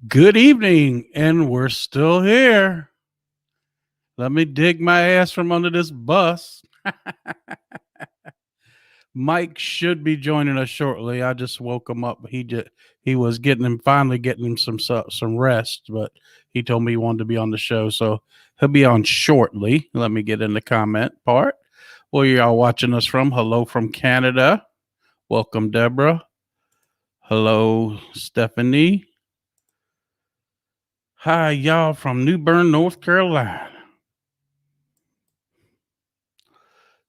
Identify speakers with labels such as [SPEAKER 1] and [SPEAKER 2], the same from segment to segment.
[SPEAKER 1] Good evening, and we're still here. Let me dig my ass from under this bus. Mike should be joining us shortly. I just woke him up. He was finally getting him some rest, but he told me he wanted to be on the show, so he'll be on shortly. Let me get in the comment part. Where y'all watching us from? Hello from Canada. Welcome, Deborah. Hello, Stephanie. Hi, y'all from New Bern, North Carolina.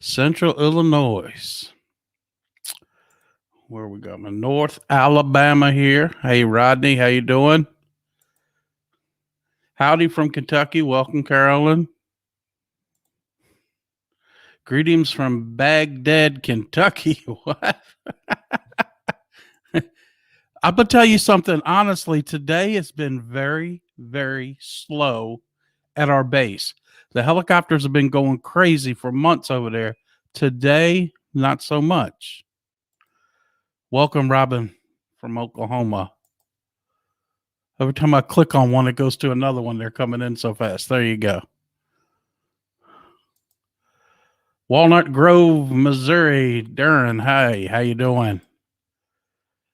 [SPEAKER 1] Central Illinois. Where we got my North Alabama here. Hey, Rodney, how you doing? Howdy from Kentucky. Welcome, Carolyn. Greetings from Baghdad, Kentucky. What? I'm going to tell you something. Honestly, today it's been very, very slow at our base. The helicopters have been going crazy for months over there. Today, not so much. Welcome, Robin from Oklahoma. Every time I click on one, it goes to another one. They're coming in so fast. There you go. Walnut Grove, Missouri. Darren, hi. How you doing?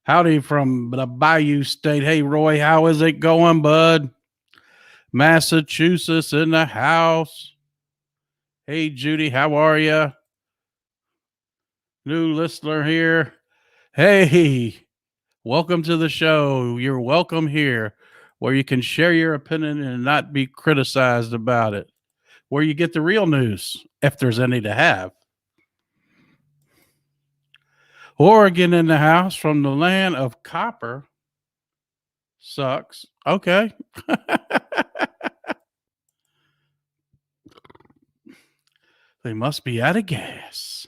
[SPEAKER 1] Howdy from the Bayou State. Hey, Roy, how is it going, bud? Massachusetts in the house. Hey, Judy, how are you? New listener here. Hey, welcome to the show. You're welcome here, where you can share your opinion and not be criticized about it, where you get the real news, if there's any to have. Oregon in the house from the land of copper. Sucks. Okay. They must be out of gas.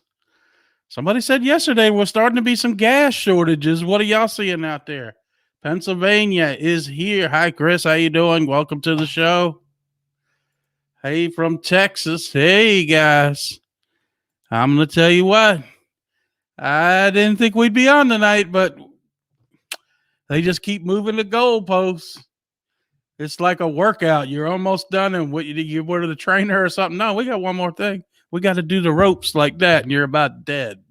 [SPEAKER 1] Somebody said yesterday we're starting to be some gas shortages. What are y'all seeing out there? Pennsylvania is here. Hi, Chris. How you doing? Welcome to the show. Hey, from Texas. Hey, guys. I'm going to tell you what. I didn't think we'd be on tonight, but they just keep moving the goalposts. It's like a workout. You're almost done, and you were the trainer or something. No, we got one more thing. We got to do the ropes like that, and you're about dead.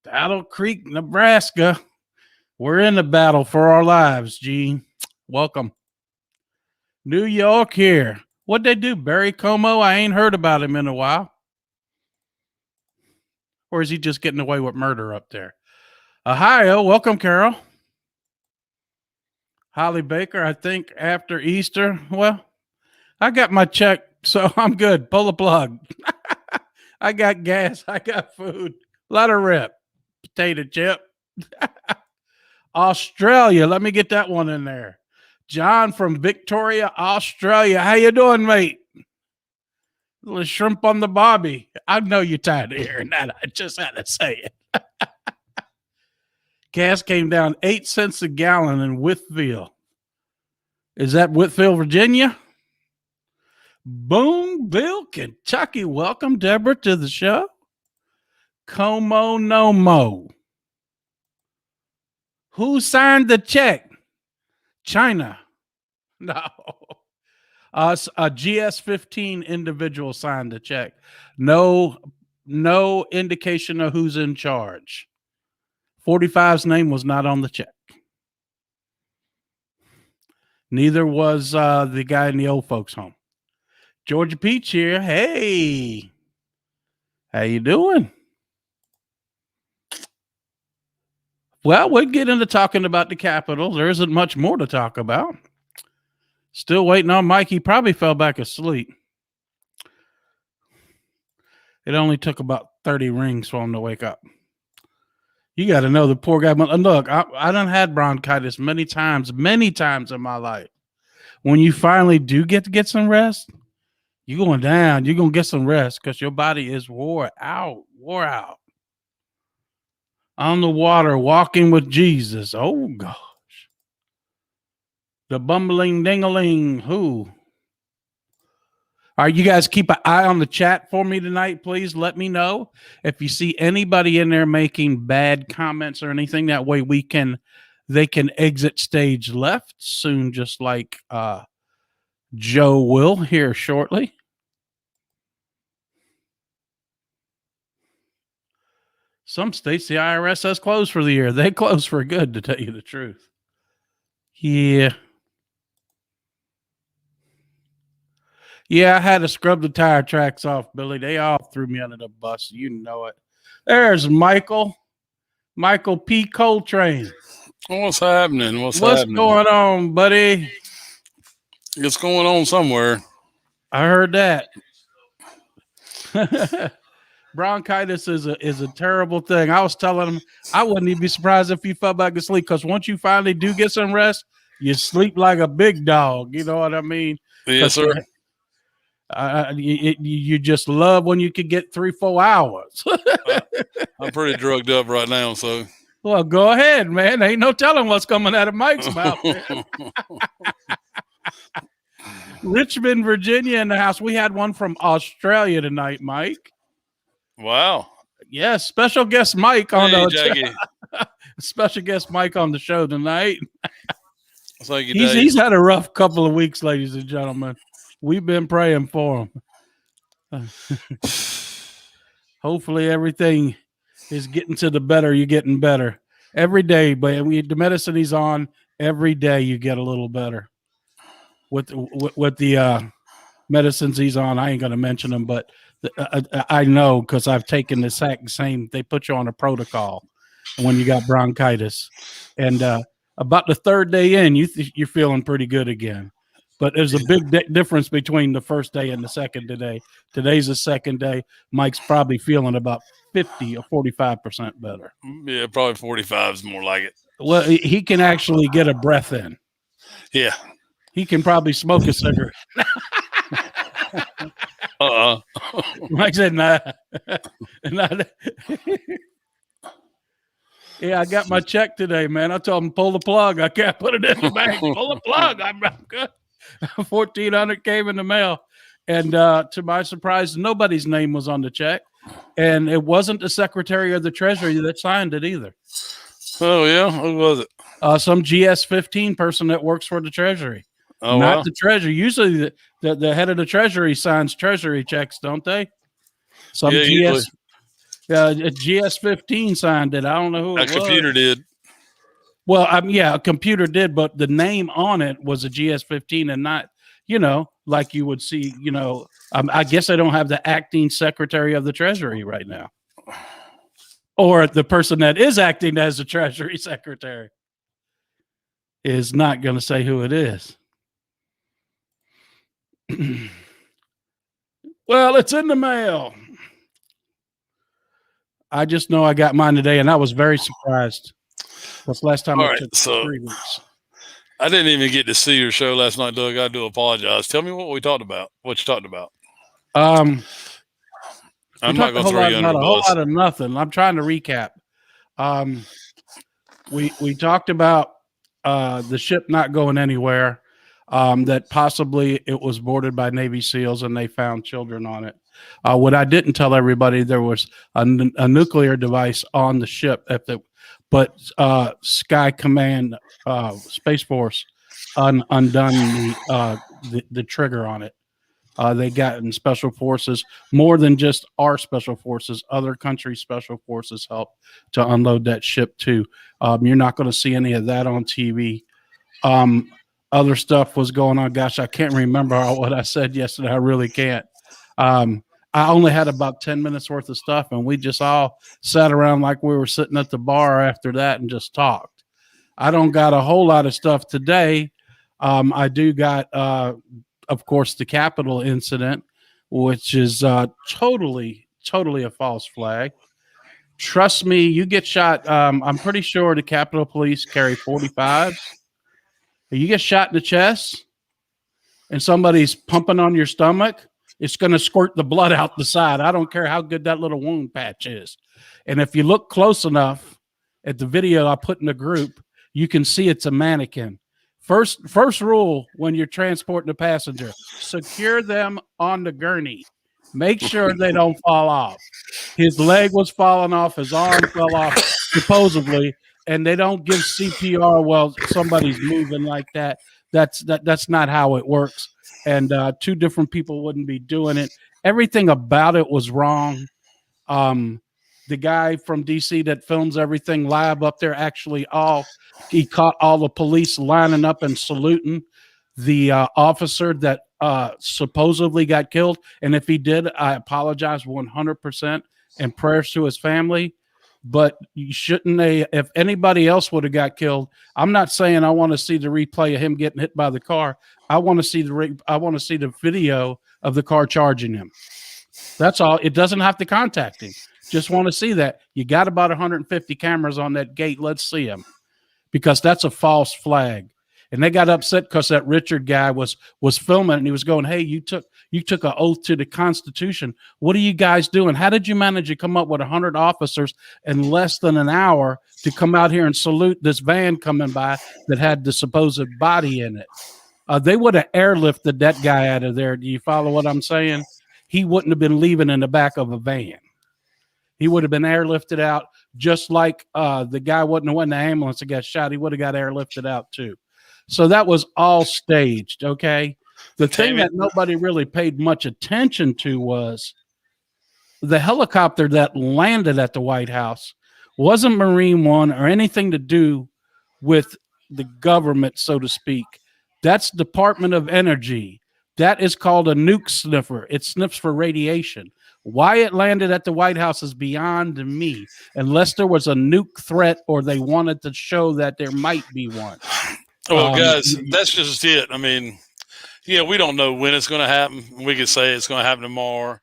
[SPEAKER 1] Battle Creek, Nebraska. We're in the battle for our lives, Gene. Welcome. New York here. What'd they do? Barry Como? I ain't heard about him in a while. Or is he just getting away with murder up there? Ohio. Welcome, Carol. Holly Baker, I think after Easter. Well, I got my check, so I'm good. Pull the plug. I got gas. I got food. Let her rip. Potato chip. Australia. Let me get that one in there. John from Victoria, Australia. How you doing, mate? A little shrimp on the bobby. I know you're tired of hearing that. I just had to say it. Gas came down 8 cents a gallon in Whitfield. Is that Whitfield, Virginia? Boonville, Kentucky. Welcome, Deborah, to the show. Como no mo. Who signed the check? China. No. A GS15 individual signed the check. No indication of who's in charge. 45's name was not on the check. Neither was the guy in the old folks' home. Georgia Peach here. Hey. How you doing? Well, we'll get into talking about the Capitol. There isn't much more to talk about. Still waiting on Mike. He probably fell back asleep. It only took about 30 rings for him to wake up. You got to know the poor guy. Look, I done had bronchitis many times in my life. When you finally do get to get some rest, you're going down. You're going to get some rest because your body is wore out. On the water, walking with Jesus. Oh, gosh. The bumbling ding-a-ling. Who? All right, you guys keep an eye on the chat for me tonight, please. Let me know if you see anybody in there making bad comments or anything. That way we can they can exit stage left soon, just like Joe will here shortly. Some states, the IRS has closed for the year. They close for good, to tell you the truth. Yeah. Yeah, I had to scrub the tire tracks off, Billy. They all threw me under the bus. You know it. There's Michael P. Coltrane.
[SPEAKER 2] What's happening?
[SPEAKER 1] What's going on, buddy?
[SPEAKER 2] It's going on somewhere.
[SPEAKER 1] I heard that. Bronchitis is a terrible thing. I was telling him I wouldn't even be surprised if you fell back asleep, because once you finally do get some rest, you sleep like a big dog. You know what I mean?
[SPEAKER 2] Yes, sir.
[SPEAKER 1] You just love when you can get 3-4 hours.
[SPEAKER 2] I'm pretty drugged up right now, so.
[SPEAKER 1] Well, go ahead, man. Ain't no telling what's coming out of Mike's mouth. Richmond, Virginia in the house. We had one from Australia tonight, Mike.
[SPEAKER 2] Wow.
[SPEAKER 1] Yes, special guest Mike on
[SPEAKER 2] the
[SPEAKER 1] special guest Mike on the show tonight.
[SPEAKER 2] Thank you,
[SPEAKER 1] he's had a rough couple of weeks, ladies and gentlemen. We've been praying for him. Hopefully everything is getting to the better. You're getting better every day, but the medicine he's on, every day you get a little better. With the medicines he's on, I ain't going to mention them, but I know because I've taken the same. They put you on a protocol when you got bronchitis, and about the third day in, you're feeling pretty good again. But there's a big difference between the first day and the second day. Today's the second day. Mike's probably feeling about 50 or 45% better.
[SPEAKER 2] Yeah, probably 45 is more like it.
[SPEAKER 1] Well, he can actually get a breath in.
[SPEAKER 2] Yeah.
[SPEAKER 1] He can probably smoke a cigarette. Mike said, nah. Yeah, I got my check today, man. I told him, pull the plug. I can't put it in the bank. Pull the plug. I'm good. $1,400 came in the mail. And to my surprise, nobody's name was on the check. And it wasn't the Secretary of the Treasury that signed it either.
[SPEAKER 2] Oh, yeah? Who was it?
[SPEAKER 1] Some GS-15 person that works for the Treasury.
[SPEAKER 2] Oh,
[SPEAKER 1] not
[SPEAKER 2] wow.
[SPEAKER 1] the Treasury. Usually the head of the Treasury signs Treasury checks, don't they? Some GS-15 signed it. I don't know who it was.
[SPEAKER 2] A computer did.
[SPEAKER 1] Well, a computer did, but the name on it was a GS-15 and not, like you would see, I guess I don't have the acting Secretary of the Treasury right now. Or the person that is acting as the Treasury Secretary is not going to say who it is. Well, it's in the mail. I just know I got mine today, and I was very surprised. That's the last time I took 3 weeks.
[SPEAKER 2] I didn't even get to see your show last night, Doug. I do apologize. Tell me what we talked about. What you talked about.
[SPEAKER 1] I'm
[SPEAKER 2] not going to throw you under the bus.
[SPEAKER 1] A whole lot of nothing. I'm trying to recap. We talked about the ship not going anywhere. That possibly it was boarded by Navy SEALs and they found children on it. What I didn't tell everybody, there was a nuclear device on the ship, but Sky Command Space Force undone the trigger on it. They got in special forces, more than just our special forces, other countries' special forces helped to unload that ship too. You're not going to see any of that on TV. Other stuff was going on. Gosh, I can't remember what I said yesterday. I really can't. I only had about 10 minutes worth of stuff, and we just all sat around like we were sitting at the bar after that and just talked. I don't got a whole lot of stuff today. I do got, of course, the Capitol incident, which is totally a false flag. Trust me, you get shot. I'm pretty sure the Capitol Police carry 45s. You get shot in the chest and somebody's pumping on your stomach, it's going to squirt the blood out the side. I don't care how good that little wound patch is. And if you look close enough at the video I put in the group, you can see it's a mannequin. First rule when you're transporting a passenger, secure them on the gurney. Make sure they don't fall off. His leg was falling off. His arm fell off, supposedly. and they don't give CPR while somebody's moving like that. That's not how it works. And two different people wouldn't be doing it. Everything about it was wrong. The guy from DC that films everything live up there actually he caught all the police lining up and saluting the officer that supposedly got killed. And if he did, I apologize 100% and prayers to his family. But you shouldn't. If anybody else would have got killed, I'm not saying I want to see the replay of him getting hit by the car. I want to see the video of the car charging him. That's all. It doesn't have to contact him. Just want to see that. You got about 150 cameras on that gate. Let's see him, because that's a false flag. And they got upset because that Richard guy was filming, and he was going, "Hey, you took an oath to the Constitution. What are you guys doing? How did you manage to come up with 100 officers in less than an hour to come out here and salute this van coming by that had the supposed body in it?" They would have airlifted that guy out of there. Do you follow what I'm saying? He wouldn't have been leaving in the back of a van. He would have been airlifted out, just like the guy wouldn't have went in the ambulance and got shot. He would have got airlifted out too. So that was all staged, okay? The thing that nobody really paid much attention to was the helicopter that landed at the White House wasn't Marine One or anything to do with the government, so to speak. That's Department of Energy. That is called a nuke sniffer. It sniffs for radiation. Why it landed at the White House is beyond me, unless there was a nuke threat or they wanted to show that there might be one.
[SPEAKER 2] Well, guys, that's just it. I mean, yeah, we don't know when it's going to happen. We could say it's going to happen tomorrow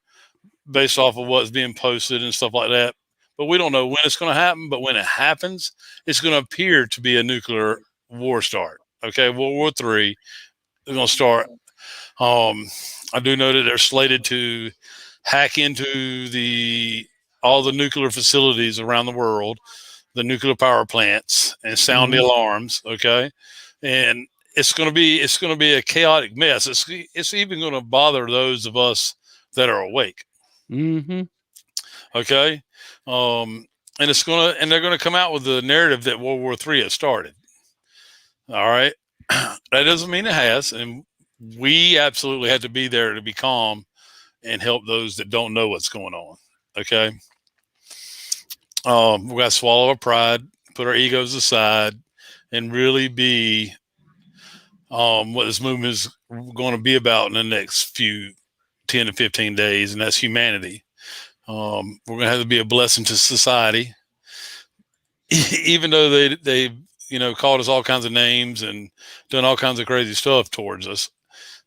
[SPEAKER 2] based off of what's being posted and stuff like that. But we don't know when it's going to happen. But when it happens, it's going to appear to be a nuclear war start. Okay, World War III is going to start. I do know that they're slated to hack into all the nuclear facilities around the world, the nuclear power plants, and sound the alarms. Okay. And it's going to be a chaotic mess. It's even going to bother those of us that are awake.
[SPEAKER 1] Mm-hmm.
[SPEAKER 2] Okay. And they're going to come out with the narrative that World War III has started. All right. That doesn't mean it has. And we absolutely have to be there to be calm and help those that don't know what's going on. Okay. We got to swallow our pride, put our egos aside, and really be what this movement is going to be about in the next few 10 to 15 days, and that's humanity. We're going to have to be a blessing to society, even though they called us all kinds of names and done all kinds of crazy stuff towards us.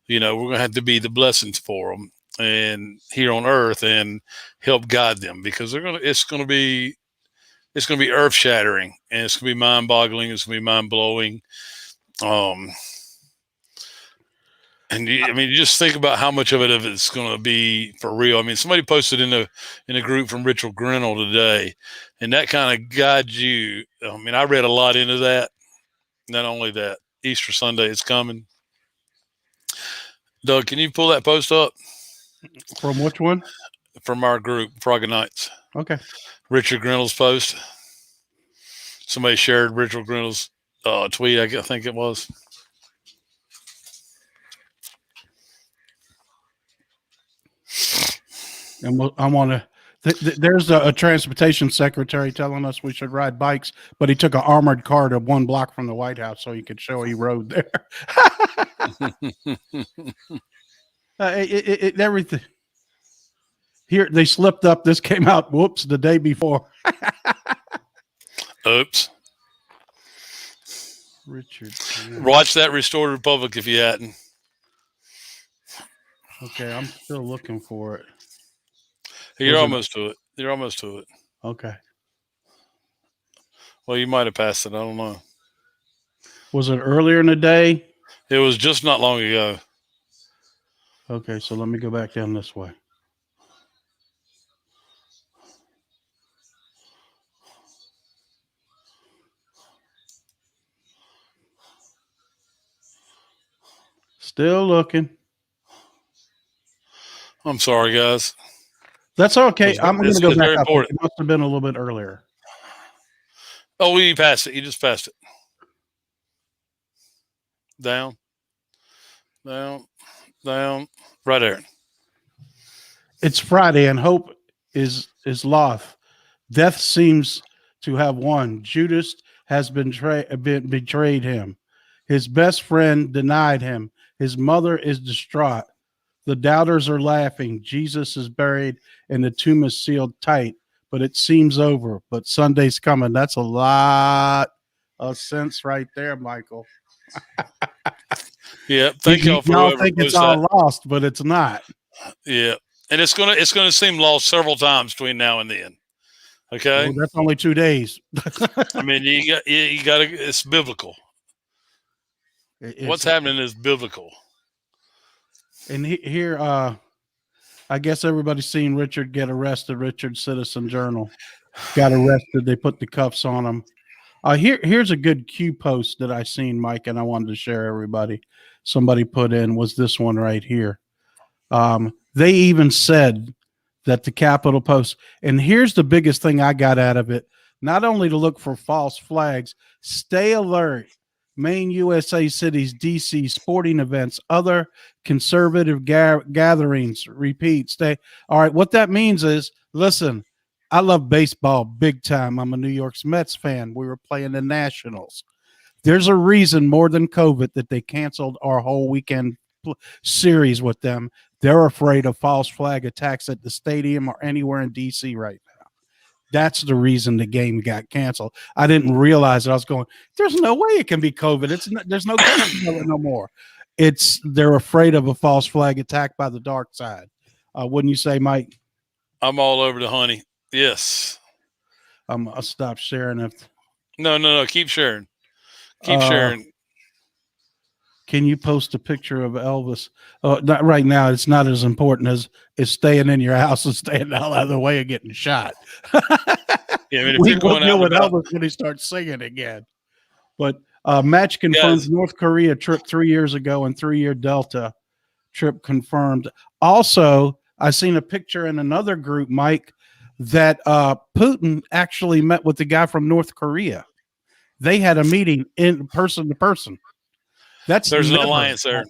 [SPEAKER 2] We're going to have to be the blessings for them and here on earth and help guide them, because it's going to be earth shattering, and it's going to be mind boggling. It's going to be mind blowing. And you just think about how much of it's going to be for real. I mean, somebody posted in a group from Richard Grinnell today, and that kind of guides you. I mean, I read a lot into that. Not only that, Easter Sunday is coming. Doug, can you pull that post up?
[SPEAKER 1] From which one?
[SPEAKER 2] From our group, Froggy Nights.
[SPEAKER 1] Okay.
[SPEAKER 2] Richard Grinnell's post. Somebody shared Richard Grinnell's tweet, I think it was.
[SPEAKER 1] And I want to. There's a transportation secretary telling us we should ride bikes, but he took an armored car to 1 block from the White House so he could show he rode there. Everything. Here, they slipped up. This came out, whoops, the day before.
[SPEAKER 2] Oops.
[SPEAKER 1] Richard.
[SPEAKER 2] Watch that Restored Republic if you hadn't.
[SPEAKER 1] Okay, I'm still looking for it.
[SPEAKER 2] You're almost to it.
[SPEAKER 1] Okay.
[SPEAKER 2] Well, you might have passed it. I don't know.
[SPEAKER 1] Was it earlier in the day?
[SPEAKER 2] It was just not long ago.
[SPEAKER 1] Okay, so let me go back down this way. Still looking.
[SPEAKER 2] I'm sorry, guys.
[SPEAKER 1] That's okay. I'm going to go back up. It must have been a little bit earlier.
[SPEAKER 2] Oh, you passed it. You just passed it. Down, down, down. Right there.
[SPEAKER 1] It's Friday, and hope is lost. Death seems to have won. Judas has been betrayed him. His best friend denied him. His mother is distraught. The doubters are laughing. Jesus is buried, and the tomb is sealed tight. But it seems over. But Sunday's coming. That's a lot of sense right there, Michael.
[SPEAKER 2] Yeah. Thank y'all for
[SPEAKER 1] y'all
[SPEAKER 2] whoever
[SPEAKER 1] think it's
[SPEAKER 2] posted
[SPEAKER 1] all
[SPEAKER 2] that.
[SPEAKER 1] lost, but it's not.
[SPEAKER 2] Yeah. And it's gonna seem lost several times between now and then. Okay.
[SPEAKER 1] Well, that's only 2 days.
[SPEAKER 2] I mean, you got to. It's biblical. What's happening is biblical.
[SPEAKER 1] And here, I guess everybody's seen Richard get arrested. Richard Citizen Journal got arrested. They put the cuffs on him. Here's a good Q post that I seen, Mike, and I wanted to share everybody. Somebody put in was this one right here. They even said that the Capitol Post, and here's the biggest thing I got out of it: not only to look for false flags, stay alert. Main USA cities, DC, sporting events, other conservative gatherings. Repeat, stay. All right, what that means is, listen, I love baseball big time. I'm a New York Mets fan. We were playing the Nationals. There's a reason more than COVID that they canceled our whole weekend series with them. They're afraid of false flag attacks at the stadium or anywhere in DC right now. That's the reason the game got canceled. I didn't realize it. I was going, there's no way it can be COVID. There's no COVID no more. They're afraid of a false flag attack by the dark side. Wouldn't you say, Mike?
[SPEAKER 2] I'm all over the honey. Yes.
[SPEAKER 1] I'll stop sharing it.
[SPEAKER 2] No. Keep sharing. Keep sharing.
[SPEAKER 1] Can you post a picture of Elvis? Not right now. It's not as important as staying in your house and staying the hell out of the way of getting shot.
[SPEAKER 2] Yeah, I mean, if you're going out
[SPEAKER 1] with Elvis when he starts singing again. But match confirmed. North Korea trip 3 years ago and 3-year Delta trip confirmed. Also, I seen a picture in another group, Mike, that Putin actually met with the guy from North Korea. They had a meeting in person to person.
[SPEAKER 2] There's an alliance there.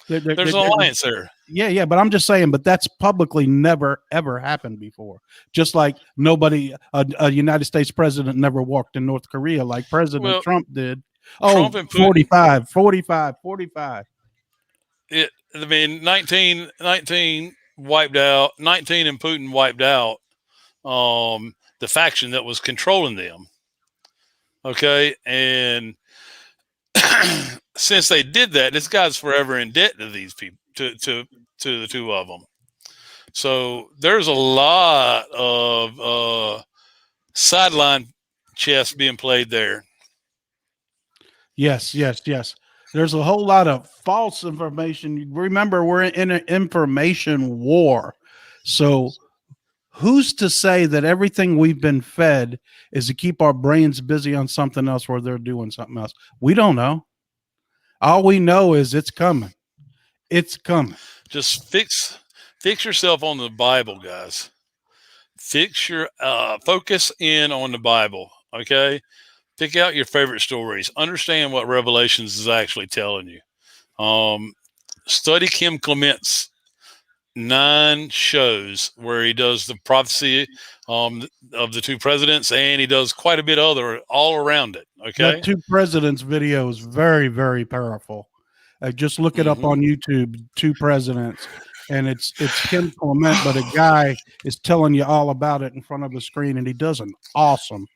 [SPEAKER 2] There's an alliance there.
[SPEAKER 1] Yeah, but I'm just saying, but that's publicly never, ever happened before. Just like a United States president never walked in North Korea like President Trump did. Trump and Putin, 45.
[SPEAKER 2] I mean, 19 wiped out, 19 and Putin wiped out the faction that was controlling them. Okay, and since they did that, this guy's forever in debt to these people, to the two of them. So there's a lot of sideline chess being played there.
[SPEAKER 1] Yes. There's a whole lot of false information. Remember, we're in an information war. So who's to say that everything we've been fed is to keep our brains busy on something else where they're doing something else? We don't know. All we know is it's coming. It's coming.
[SPEAKER 2] Just fix yourself on the Bible, guys. Focus in on the Bible. Okay. Pick out your favorite stories. Understand what Revelations is actually telling you. Study Kim Clement's 9 shows where he does the prophecy of the 2 presidents, and he does quite a bit other all around it. Okay.
[SPEAKER 1] That 2 presidents video is very, very powerful. Just look it up on YouTube, 2 presidents. And it's Kim Clement, but a guy is telling you all about it in front of the screen, and he does an awesome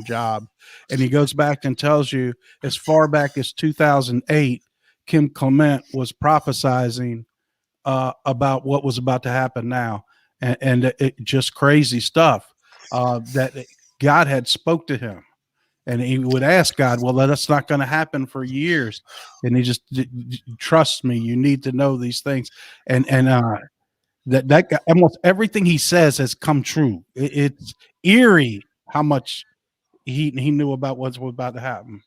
[SPEAKER 1] job. And he goes back and tells you as far back as 2008, Kim Clement was prophesizing about what was about to happen now, and it just crazy stuff that God had spoke to him, and he would ask God, well, that's not going to happen for years, and he just trust me, you need to know these things, and that guy, almost everything he says has come true. It's eerie how much he knew about what's about to happen.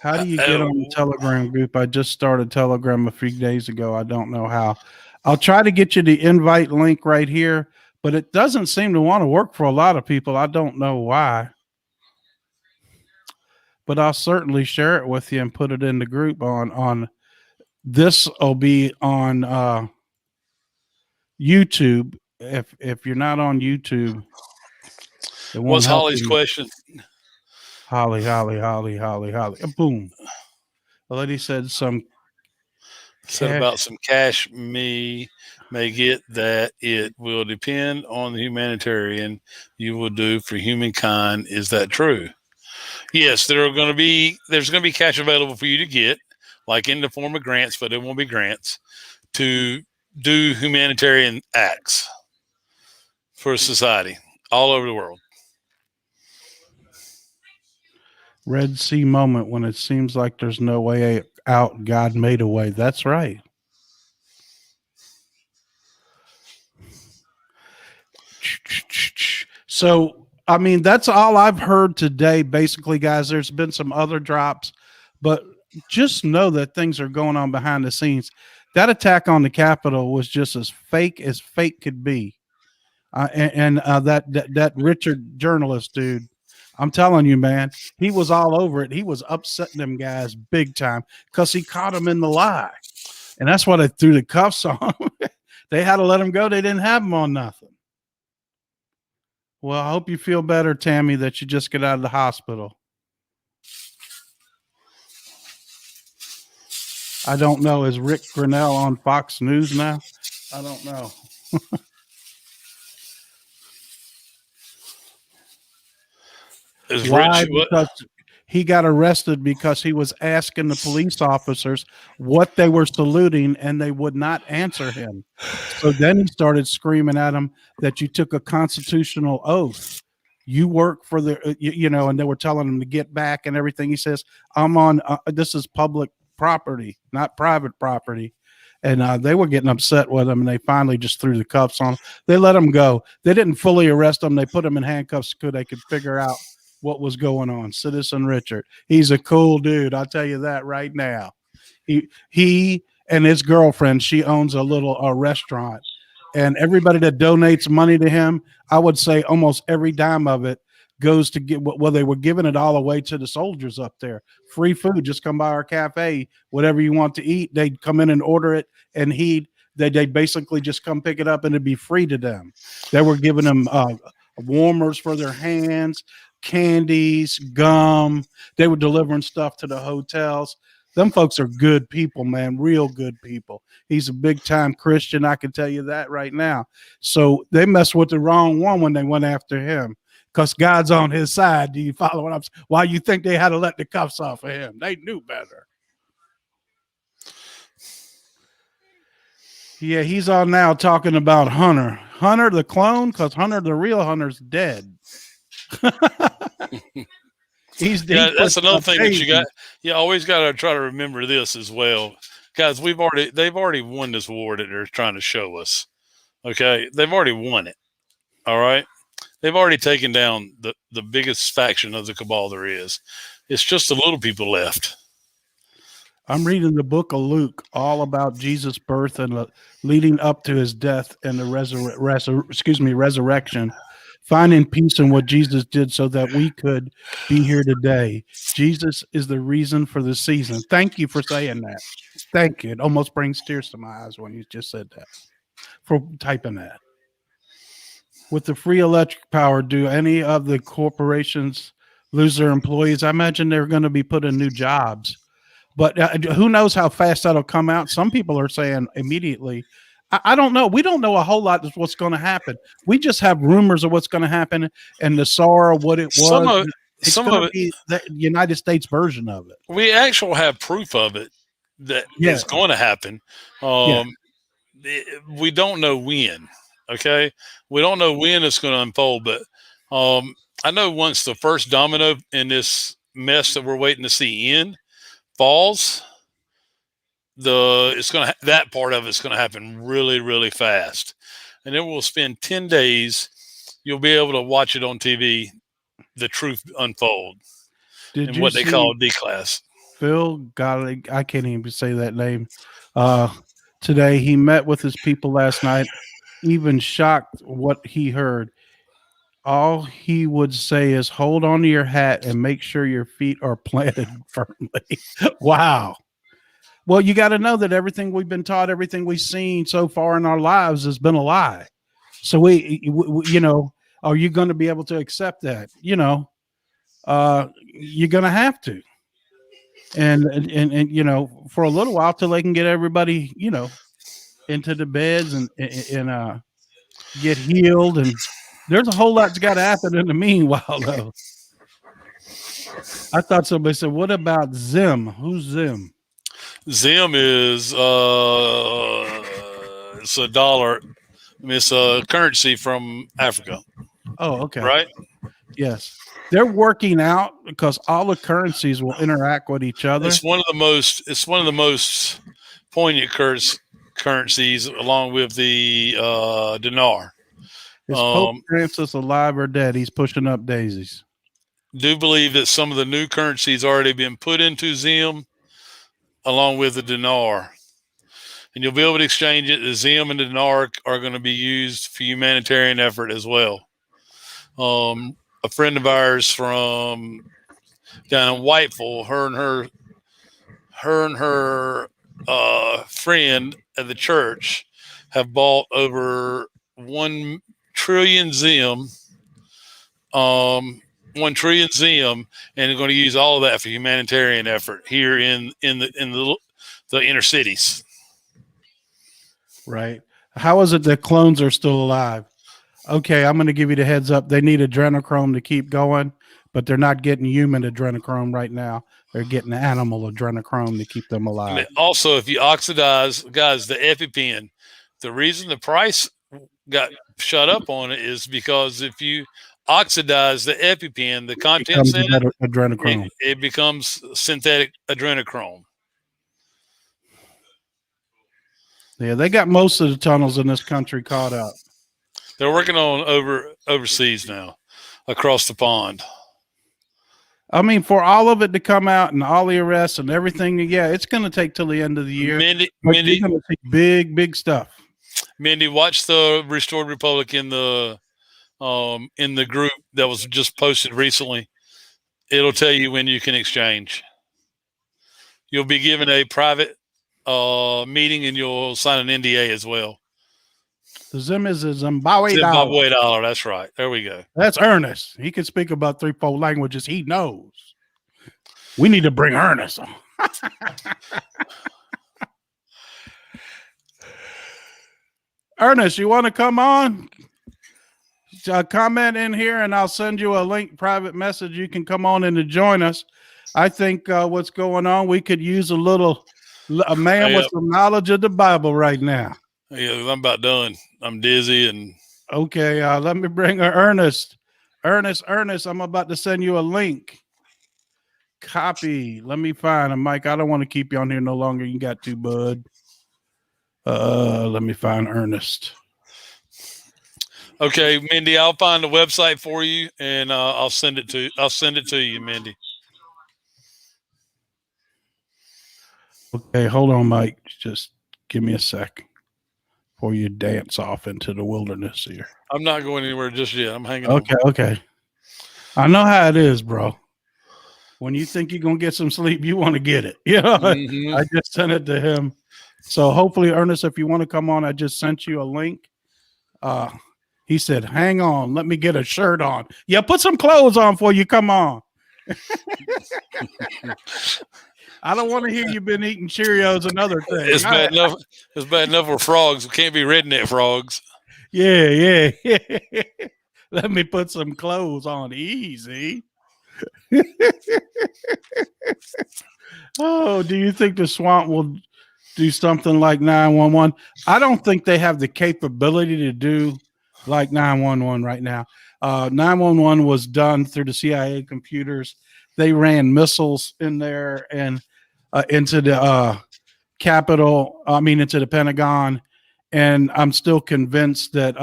[SPEAKER 1] How do you get on the Telegram group? I just started Telegram a few days ago. I don't know how. I'll try to get you the invite link right here, but it doesn't seem to want to work for a lot of people. I don't know why, but I'll certainly share it with you and put it in the group on this will be on YouTube. If you're not on YouTube, it won't
[SPEAKER 2] What's
[SPEAKER 1] help
[SPEAKER 2] Holly's
[SPEAKER 1] you.
[SPEAKER 2] question?
[SPEAKER 1] Holly. Boom. The lady said some
[SPEAKER 2] Said
[SPEAKER 1] cash.
[SPEAKER 2] about some cash me may get that it will depend on the humanitarian you will do for humankind. Is that true? Yes, there's going to be cash available for you to get, like in the form of grants, but it won't be grants to do humanitarian acts for society all over the world.
[SPEAKER 1] Red Sea moment when it seems like there's no way out. God made a way. That's right. So, I mean, that's all I've heard today. Basically, guys, there's been some other drops, but just know that things are going on behind the scenes. That attack on the Capitol was just as fake could be. That Richard journalist dude, I'm telling you, man, he was all over it. He was upsetting them guys big time because he caught them in the lie. And that's why they threw the cuffs on him. They had to let him go. They didn't have him on nothing. Well, I hope you feel better, Tammy, that you just get out of the hospital. I don't know. Is Rick Grinnell on Fox News now? I don't know. Why? Because he got arrested because he was asking the police officers what they were saluting and they would not answer him. So then he started screaming at them that you took a constitutional oath. You work for the, and they were telling him to get back and everything. He says, I'm on, this is public property, not private property. And they were getting upset with him, and they finally just threw the cuffs on him. They let him go. They didn't fully arrest him. They put him in handcuffs so they could figure out what was going on. Citizen Richard, he's a cool dude, I'll tell you that right now. He and his girlfriend, she owns a little restaurant, and everybody that donates money to him, I would say almost every dime of it goes to get, well, they were giving it all away to the soldiers up there. Free food, just come by our cafe, whatever you want to eat, they'd come in and order it, and they basically just come pick it up and it'd be free to them. They were giving them warmers for their hands, candies, gum. They were delivering stuff to the hotels. Them folks are good people, man, real good people. He's a big time Christian, I can tell you that right now. So they messed with the wrong one when they went after him, because God's on his side. Do you follow what I'm saying? Why you think they had to let the cuffs off of him? They knew better. Yeah, he's on now talking about Hunter the clone, because Hunter the real Hunter's dead.
[SPEAKER 2] That's another thing that you always got to try to remember this as well, guys. They've already won this war that they're trying to show us. Okay, they've already won it. All right, they've already taken down the biggest faction of the cabal there is. It's just the little people left.
[SPEAKER 1] I'm reading the book of Luke, all about Jesus' birth and leading up to his death and the resurrection. Finding peace in what Jesus did so that we could be here today. Jesus is the reason for the season. Thank you for saying that. Thank you. It almost brings tears to my eyes when you just said that, for typing that. With the free electric power, do any of the corporations lose their employees? I imagine they're going to be put in new jobs. But who knows how fast that'll come out? Some people are saying immediately. I don't know. We don't know a whole lot of what's going to happen. We just have rumors of what's going to happen and the SAR, what it was. It's going to be the United States version of it.
[SPEAKER 2] We actually have proof of it that it's going to happen. We don't know when. Okay, we don't know when it's going to unfold, but I know once the first domino in this mess that we're waiting to see in falls, that part of it's going to happen really, really fast, and then we'll spend 10 days. You'll be able to watch it on TV, the truth unfold, and what they call D-class.
[SPEAKER 1] Phil Gottlieb, I can't even say that name. Today he met with his people last night, even shocked what he heard. All he would say is, "Hold on to your hat and make sure your feet are planted firmly." Wow. Well, you got to know that everything we've been taught, everything we've seen so far in our lives has been a lie. So you know, are you going to be able to accept that? You know, you're going to have to, and you know, for a little while till they can get everybody, you know, into the beds and get healed. And there's a whole lot's got to happen in the meanwhile, though. I thought somebody said, "What about Zim? Who's Zim?"
[SPEAKER 2] Zim is it's a dollar. I mean, it's a currency from Africa.
[SPEAKER 1] Oh, okay.
[SPEAKER 2] Right?
[SPEAKER 1] Yes. They're working out because all the currencies will interact with each other.
[SPEAKER 2] It's one of the most poignant currencies, along with the dinar.
[SPEAKER 1] Is Pope Francis alive or dead? He's pushing up daisies.
[SPEAKER 2] Do believe that some of the new currencies already been put into Zim, along with the dinar, and you'll be able to exchange it. The Zim and the dinar are going to be used for humanitarian effort as well. A friend of ours from down in Whiteville, her and her friend at the church have bought over 1 trillion Zim, 1 trillion Zim, and they're going to use all of that for humanitarian effort here in the inner cities.
[SPEAKER 1] Right. How is it that clones are still alive? Okay, I'm going to give you the heads up. They need adrenochrome to keep going, but they're not getting human adrenochrome right now. They're getting animal adrenochrome to keep them alive.
[SPEAKER 2] Also, if you oxidize, guys, the EpiPen, the reason the price got shut up on it is because if you oxidize the EpiPen, the contents in it,
[SPEAKER 1] adrenochrome.
[SPEAKER 2] It becomes synthetic adrenochrome.
[SPEAKER 1] Yeah, they got most of the tunnels in this country caught up.
[SPEAKER 2] They're working on overseas now, across the pond.
[SPEAKER 1] I mean, for all of it to come out and all the arrests and everything, yeah, it's going to take till the end of the year.
[SPEAKER 2] Mindy,
[SPEAKER 1] going to take big stuff.
[SPEAKER 2] Mindy, watch the Restored Republic in the group that was just posted recently. It'll tell you when you can exchange. You'll be given a private meeting, and you'll sign an NDA as well.
[SPEAKER 1] The Zim is a Zimbabwe
[SPEAKER 2] dollar. That's right. There we go.
[SPEAKER 1] That's Ernest. He can speak about 3-4 languages. He knows. We need to bring Ernest on. Ernest, you want to come on? Comment in here, and I'll send you a link, private message. You can come on in to join us. I think what's going on, we could use a man with some knowledge of the Bible right now.
[SPEAKER 2] Yeah, I'm about done. I'm dizzy and
[SPEAKER 1] okay. Let me bring Ernest. Ernest, I'm about to send you a link. Copy. Let me find him, Mike. I don't want to keep you on here no longer. You got to, bud. Let me find Ernest.
[SPEAKER 2] Okay, Mindy, I'll find the website for you, and I'll send it to you, Mindy.
[SPEAKER 1] Okay, hold on, Mike. Just give me a sec before you dance off into the wilderness here.
[SPEAKER 2] I'm not going anywhere just yet. I'm hanging
[SPEAKER 1] on. Okay. I know how it is, bro. When you think you're going to get some sleep, you want to get it. You know, I just sent it to him. So hopefully, Ernest, if you want to come on, I just sent you a link. He said, hang on, let me get a shirt on. Yeah, put some clothes on before you come on. I don't want to hear you've been eating Cheerios and other things.
[SPEAKER 2] It's bad enough. It's bad enough for frogs. We can't be redneck frogs.
[SPEAKER 1] Yeah. Let me put some clothes on easy. Oh, do you think the swamp will do something like 911? I don't think they have the capability to do like 911 right now. 911 was done through the CIA computers. They ran missiles in there and into the Capitol. I mean, into the Pentagon. And I'm still convinced that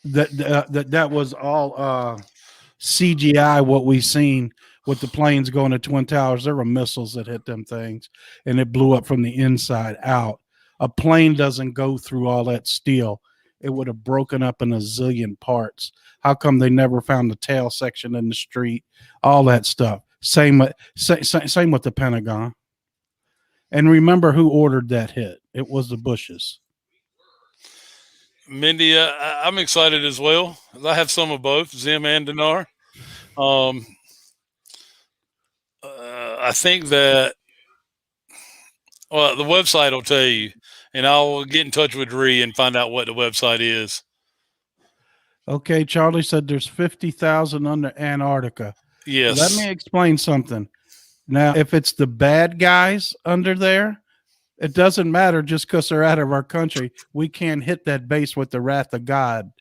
[SPEAKER 1] that was all CGI. What we've seen with the planes going to Twin Towers, there were missiles that hit them things, and it blew up from the inside out. A plane doesn't go through all that steel. it would have broken up in a zillion parts. How come they never found the tail section in the street? All that stuff. Same with the Pentagon. And remember who ordered that hit? It was the Bushes.
[SPEAKER 2] Mindy, I'm excited as well. I have some of both, Zim and Dinar. I think that, well, the website will tell you, and I'll get in touch with Ree and find out what the website is.
[SPEAKER 1] Okay, Charlie said there's 50,000 under Antarctica.
[SPEAKER 2] Yes.
[SPEAKER 1] Let me explain something. Now, if it's the bad guys under there, it doesn't matter just because they're out of our country. We can't hit that base with the wrath of God.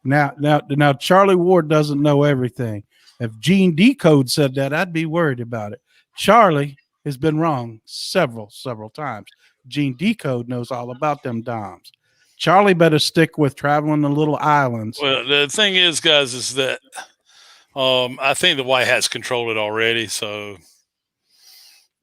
[SPEAKER 1] Now, Charlie Ward doesn't know everything. If Gene Decode said that, I'd be worried about it. Charlie has been wrong several times. Gene Decode knows all about them DOMs. Charlie better stick with traveling the little islands.
[SPEAKER 2] Well, the thing is, guys, is that I think the White Hats control it already. So,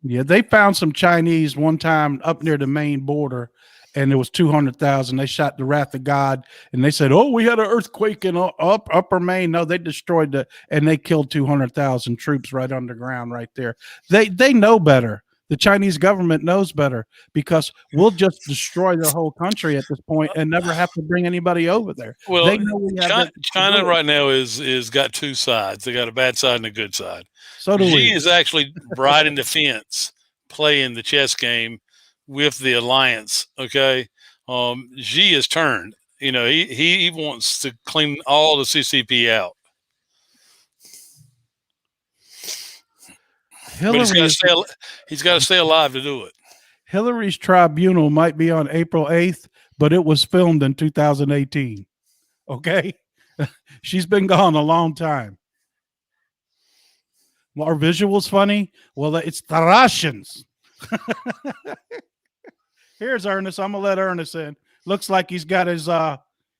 [SPEAKER 1] yeah, they found some Chinese one time up near the Maine border, and there was 200,000. They shot the wrath of God, and they said, "Oh, we had an earthquake in upper Maine." No, they destroyed and they killed 200,000 troops right underground, right there. They know better. The Chinese government knows better, because we'll just destroy their whole country at this point and never have to bring anybody over there.
[SPEAKER 2] Well,
[SPEAKER 1] they know we have
[SPEAKER 2] China right now is got two sides. They got a bad side and a good side.
[SPEAKER 1] So do we.
[SPEAKER 2] Xi is actually riding the fence, playing the chess game with the alliance. Okay, Xi has turned. You know, he wants to clean all the CCP out. But he's got to stay alive to do it.
[SPEAKER 1] Hillary's tribunal might be on April 8th, but it was filmed in 2018. Okay? She's been gone a long time. Well, our visuals funny? Well, it's the Russians. Here's Ernest. I'm gonna let Ernest in. Looks like he's got his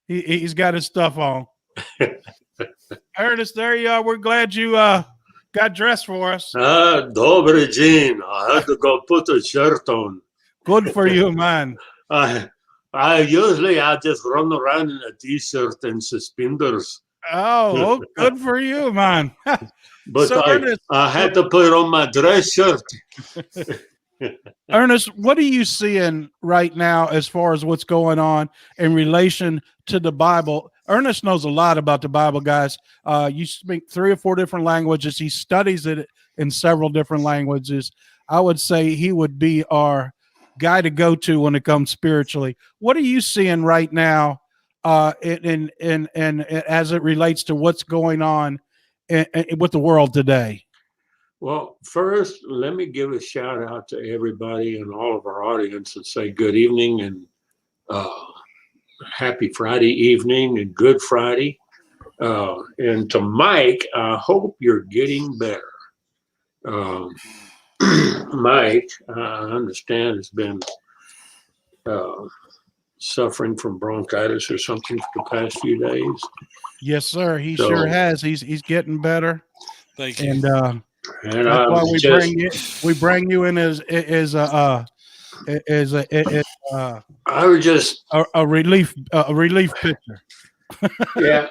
[SPEAKER 1] he's got his stuff on. Ernest, there you are. We're glad you got dressed for us.
[SPEAKER 3] Dobry Gene. I had to go put a shirt on.
[SPEAKER 1] Good for you, man.
[SPEAKER 3] I just run around in a t-shirt and suspenders.
[SPEAKER 1] Oh, good for you, man.
[SPEAKER 3] But
[SPEAKER 1] so
[SPEAKER 3] I had to put on my dress shirt.
[SPEAKER 1] Ernest, what are you seeing right now as far as what's going on in relation to the Bible? Ernest knows a lot about the Bible, guys. You speak 3 or 4 different languages. He studies it in several different languages. I would say he would be our guy to go to when it comes spiritually. What are you seeing right now in as it relates to what's going on with the world today?
[SPEAKER 3] Well, first, let me give a shout out to everybody and all of our audience and say good evening and happy Friday evening and Good Friday. And to Mike, I hope you're getting better. Mike, I understand, has been suffering from bronchitis or something for the past few days.
[SPEAKER 1] Yes, sir. He sure has. He's getting better.
[SPEAKER 2] Thank you.
[SPEAKER 1] And that's why we bring you in as a relief pitcher.
[SPEAKER 3] Yeah.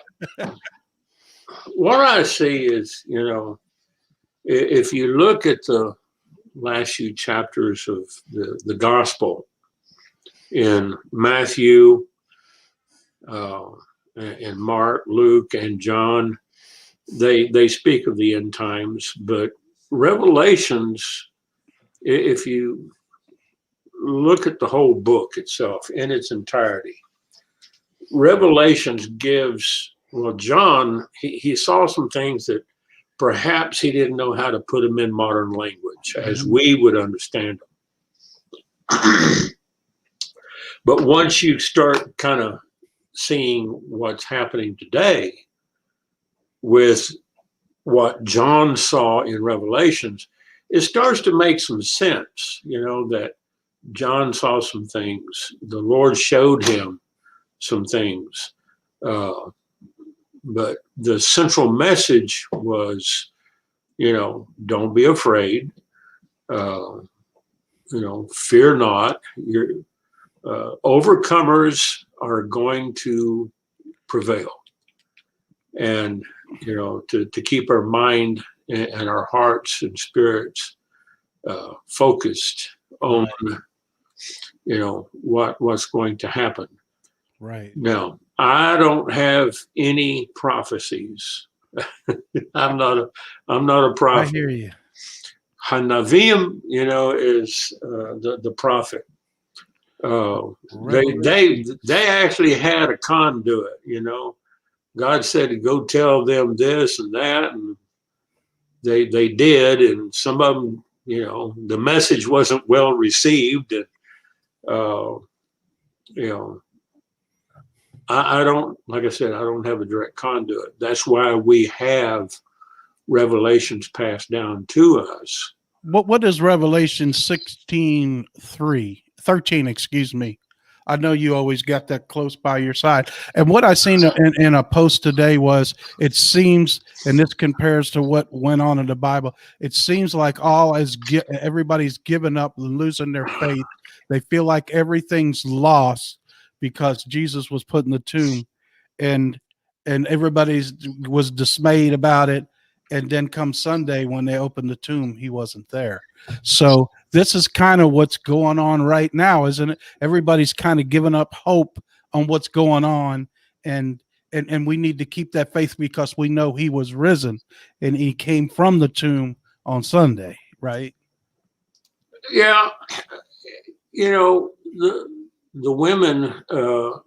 [SPEAKER 3] What I see is, you know, if you look at the last few chapters of the gospel in Matthew and Mark, Luke, and John, they speak of the end times, but Revelations, if you look at the whole book itself in its entirety, Revelations gives, well, John, he saw some things that perhaps he didn't know how to put them in modern language as we would understand them. But once you start kind of seeing what's happening today with what John saw in Revelations, it starts to make some sense, you know, that John saw some things, the Lord showed him some things, but the central message was, you know, don't be afraid, you know, fear not. You're overcomers are going to prevail. And, to keep our mind and our hearts and spirits focused on, what's going to happen.
[SPEAKER 1] Right.
[SPEAKER 3] Now, I don't have any prophecies. I'm not a
[SPEAKER 1] I
[SPEAKER 3] prophet.
[SPEAKER 1] hear you.
[SPEAKER 3] Hanavim, is the prophet. They actually had a conduit. God said to go tell them this and that, and they did, and some of them, the message wasn't well received, and I don't, like I said, I don't have a direct conduit. That's why we have revelations passed down to us.
[SPEAKER 1] What is Revelation 13, excuse me? I know you always got that close by your side. And what I seen in a post today was, it seems, and this compares to what went on in the Bible, it seems like everybody's given up and losing their faith. They feel like everything's lost because Jesus was put in the tomb, and everybody was dismayed about it. And then come Sunday, when they opened the tomb, he wasn't there. So this is kind of what's going on right now, isn't it? Everybody's kind of giving up hope on what's going on. And we need to keep that faith, because we know he was risen and he came from the tomb on Sunday, right?
[SPEAKER 3] Yeah. The women,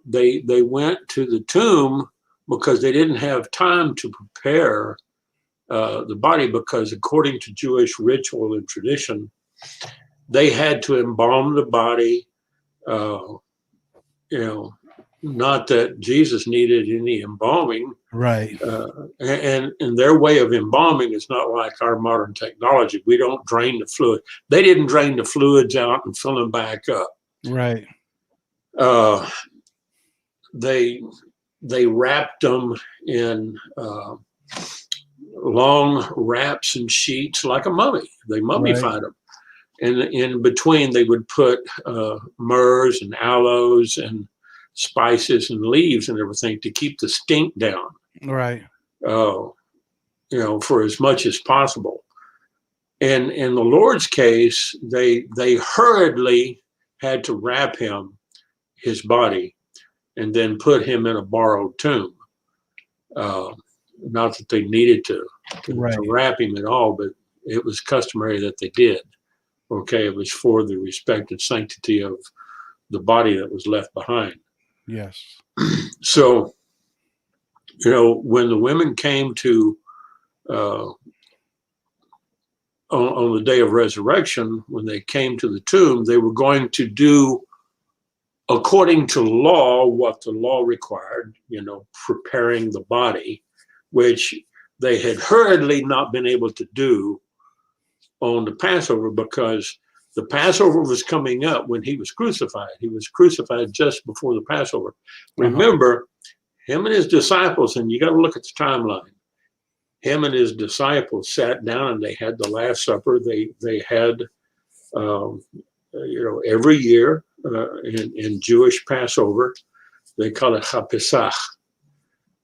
[SPEAKER 3] they went to the tomb because they didn't have time to prepare the body, because according to Jewish ritual and tradition, they had to embalm the body. Not that Jesus needed any embalming,
[SPEAKER 1] right?
[SPEAKER 3] And their way of embalming is not like our modern technology. We don't drain the fluid. They didn't drain the fluids out and fill them back up.
[SPEAKER 1] Right.
[SPEAKER 3] They wrapped them in long wraps and sheets like a mummy. They mummified them. And in between, they would put myrrhs and aloes and spices and leaves and everything to keep the stink down.
[SPEAKER 1] Right.
[SPEAKER 3] For as much as possible. And in the Lord's case, they hurriedly had to wrap his body, and then put him in a borrowed tomb. Not that they needed to wrap him at all, but it was customary that they did. Okay, it was for the respect and sanctity of the body that was left behind.
[SPEAKER 1] Yes.
[SPEAKER 3] So, when the women came to, on the day of resurrection, when they came to the tomb, they were going to do, according to law, what the law required, preparing the body, which they had hurriedly not been able to do on the Passover, because the Passover was coming up when he was crucified. He was crucified just before the Passover. Remember, him and his disciples, and you got to look at the timeline, him and his disciples sat down and they had the Last Supper. They had, every year in Jewish Passover, they call it HaPesach.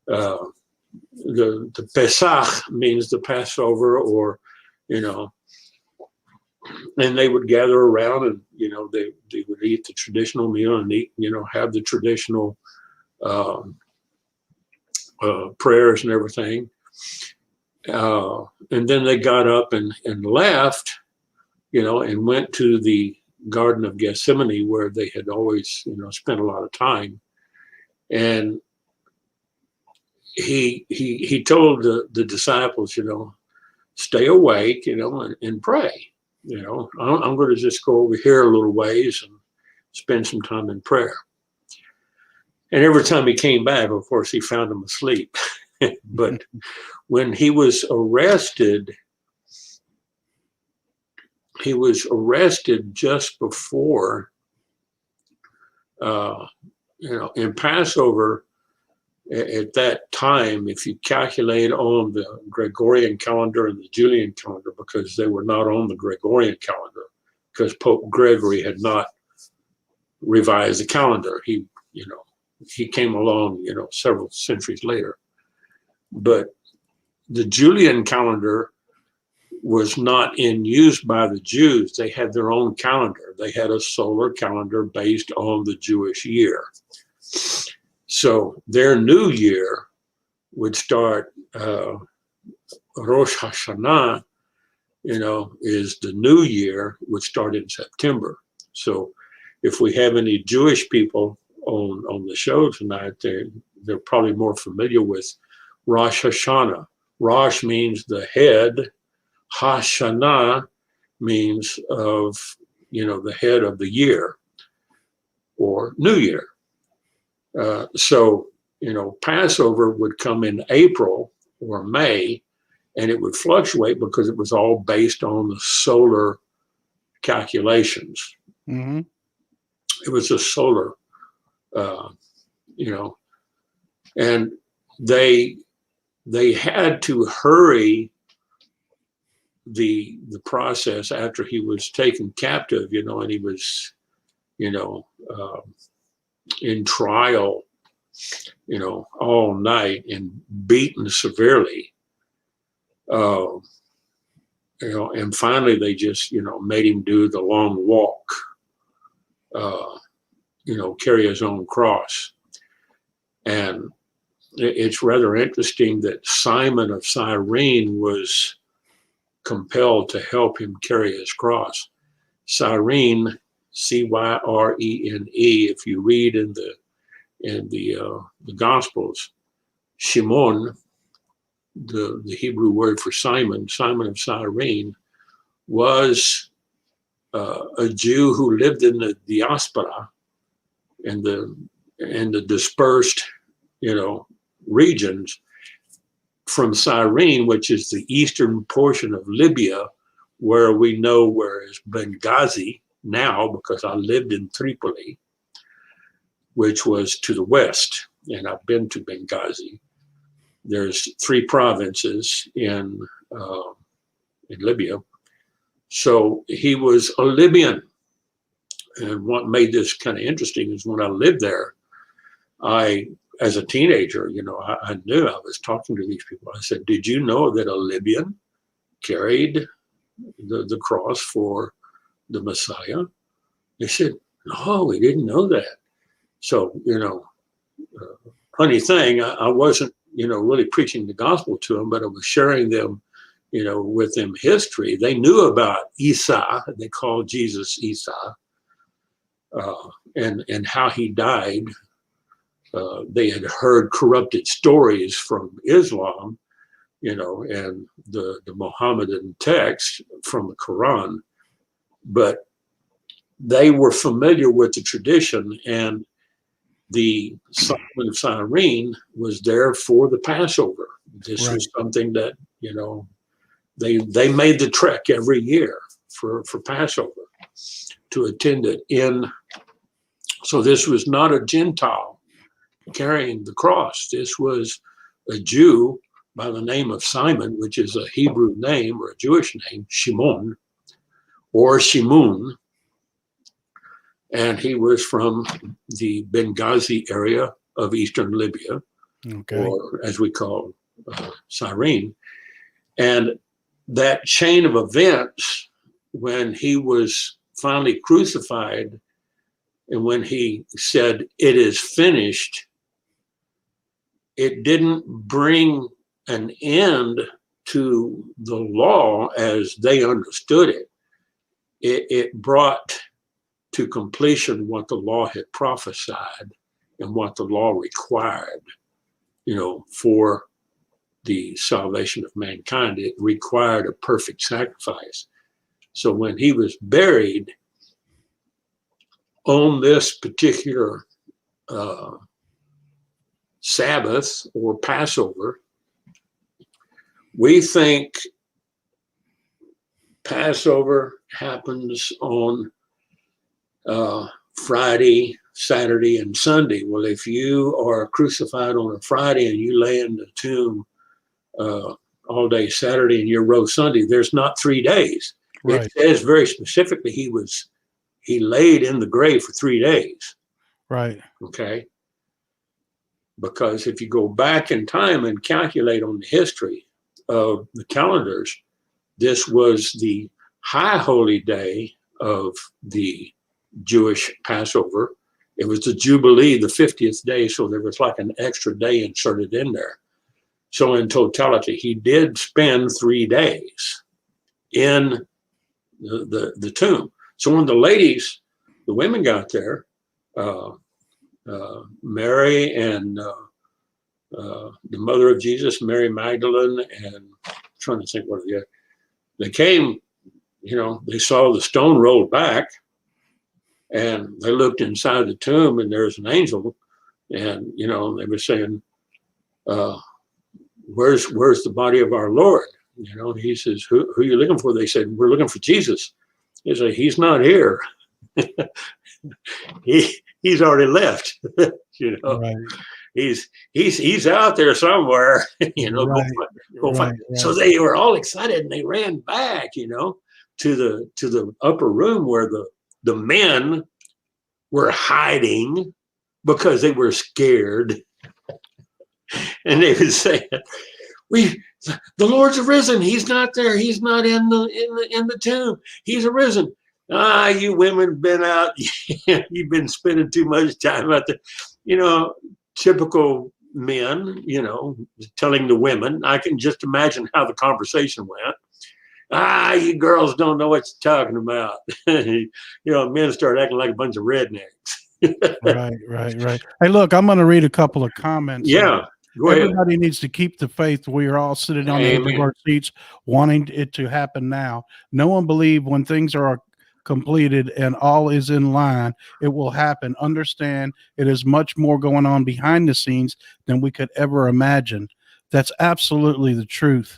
[SPEAKER 3] The Pesach means the Passover, or, and they would gather around and, they would eat the traditional meal and eat, have the traditional prayers and everything. And then they got up and left, and went to the Garden of Gethsemane, where they had always, spent a lot of time. And he told the disciples, stay awake, and pray. I'm going to just go over here a little ways and spend some time in prayer. And every time he came back, of course, he found them asleep. But when he was arrested just before, in Passover, at that time, if you calculate on the Gregorian calendar and the Julian calendar, because they were not on the Gregorian calendar, because Pope Gregory had not revised the calendar. He, he came along, several centuries later. But the Julian calendar was not in use by the Jews. They had their own calendar. They had a solar calendar based on the Jewish year. So their new year would start, Rosh Hashanah, is the new year, would start in September. So if we have any Jewish people on the show tonight, they're probably more familiar with Rosh Hashanah. Rosh means the head. Hashanah means the head of the year or New Year. So Passover would come in April or May, and it would fluctuate because it was all based on the solar calculations.
[SPEAKER 1] Mm-hmm.
[SPEAKER 3] It was a solar, and they had to hurry the process after he was taken captive, and he was, in trial, all night and beaten severely. And finally they just, made him do the long walk, carry his own cross. And it's rather interesting that Simon of Cyrene was compelled to help him carry his cross. Cyrene, Cyrene. If you read in the Gospels, Shimon, the Hebrew word for Simon of Cyrene, was a Jew who lived in the diaspora and the dispersed, regions from Cyrene, which is the eastern portion of Libya, where we know where is Benghazi now, because I lived in Tripoli, which was to the west, and I've been to Benghazi. There's 3 provinces in Libya. So he was a Libyan. And what made this kind of interesting is when I lived there, as a teenager, I knew I was talking to these people. I said, did you know that a Libyan carried the cross for the Messiah? They said, no, we didn't know that. So, funny thing, I wasn't, really preaching the gospel to them, but I was sharing them, with them history. They knew about Isa. They called Jesus Isa, and how he died. They had heard corrupted stories from Islam, and the Mohammedan text from the Quran, but they were familiar with the tradition, and the Simon of Cyrene was there for the Passover. This
[SPEAKER 1] Right.
[SPEAKER 3] was something that, they made the trek every year for Passover to attend it so this was not a Gentile carrying the cross. This was a Jew by the name of Simon, which is a Hebrew name or a Jewish name, Shimon or Shimun. And he was from the Benghazi area of eastern Libya,
[SPEAKER 1] Okay.
[SPEAKER 3] or as we call Cyrene. And that chain of events, when he was finally crucified and when he said, "It is finished," it didn't bring an end to the law as they understood it. It brought to completion what the law had prophesied and what the law required, for the salvation of mankind. It required a perfect sacrifice. So when he was buried on this particular Sabbath or Passover, we think Passover happens on Friday, Saturday, and Sunday. Well, if you are crucified on a Friday and you lay in the tomb all day Saturday and you rose Sunday, there's not 3 days.
[SPEAKER 1] Right.
[SPEAKER 3] It says very specifically he laid in the grave for 3 days.
[SPEAKER 1] Right.
[SPEAKER 3] Okay. because if you go back in time and calculate on the history of the calendars, this was the high holy day of the Jewish Passover. It was the Jubilee, the 50th day, so there was like an extra day inserted in there. So in totality, he did spend 3 days in the tomb. So when the ladies, the women got there, Mary and the mother of Jesus, Mary Magdalene, and I'm trying to think what the other, they came, you know, they saw the stone rolled back, and they looked inside the tomb, and there's an angel, and you know, they were saying, where's the body of our Lord? You know, he says, who are you looking for? They said, we're looking for Jesus. He said, he's not here. He's already left. You know,
[SPEAKER 1] Right.
[SPEAKER 3] he's out there somewhere. You know,
[SPEAKER 1] Right.
[SPEAKER 3] go find. So they were all excited, and they ran back, you know, to the upper room where the men were hiding because they were scared. And they would say, the Lord's arisen. He's not there. He's not in the tomb. He's arisen. Ah, you women been out. You've been spending too much time out there. You know, typical men, you know, telling the women. I can just imagine how the conversation went. Ah, you girls don't know what you're talking about. You know, men start acting like a bunch of rednecks.
[SPEAKER 1] Right. Hey, look, I'm going to read a couple of comments.
[SPEAKER 3] Yeah. Go ahead.
[SPEAKER 1] Everybody needs to keep the faith. We are all sitting on the edge of our seats wanting it to happen now. No one believe when things are completed and all is in line, it will happen. Understand it is much more going on behind the scenes than we could ever imagine. That's absolutely the truth.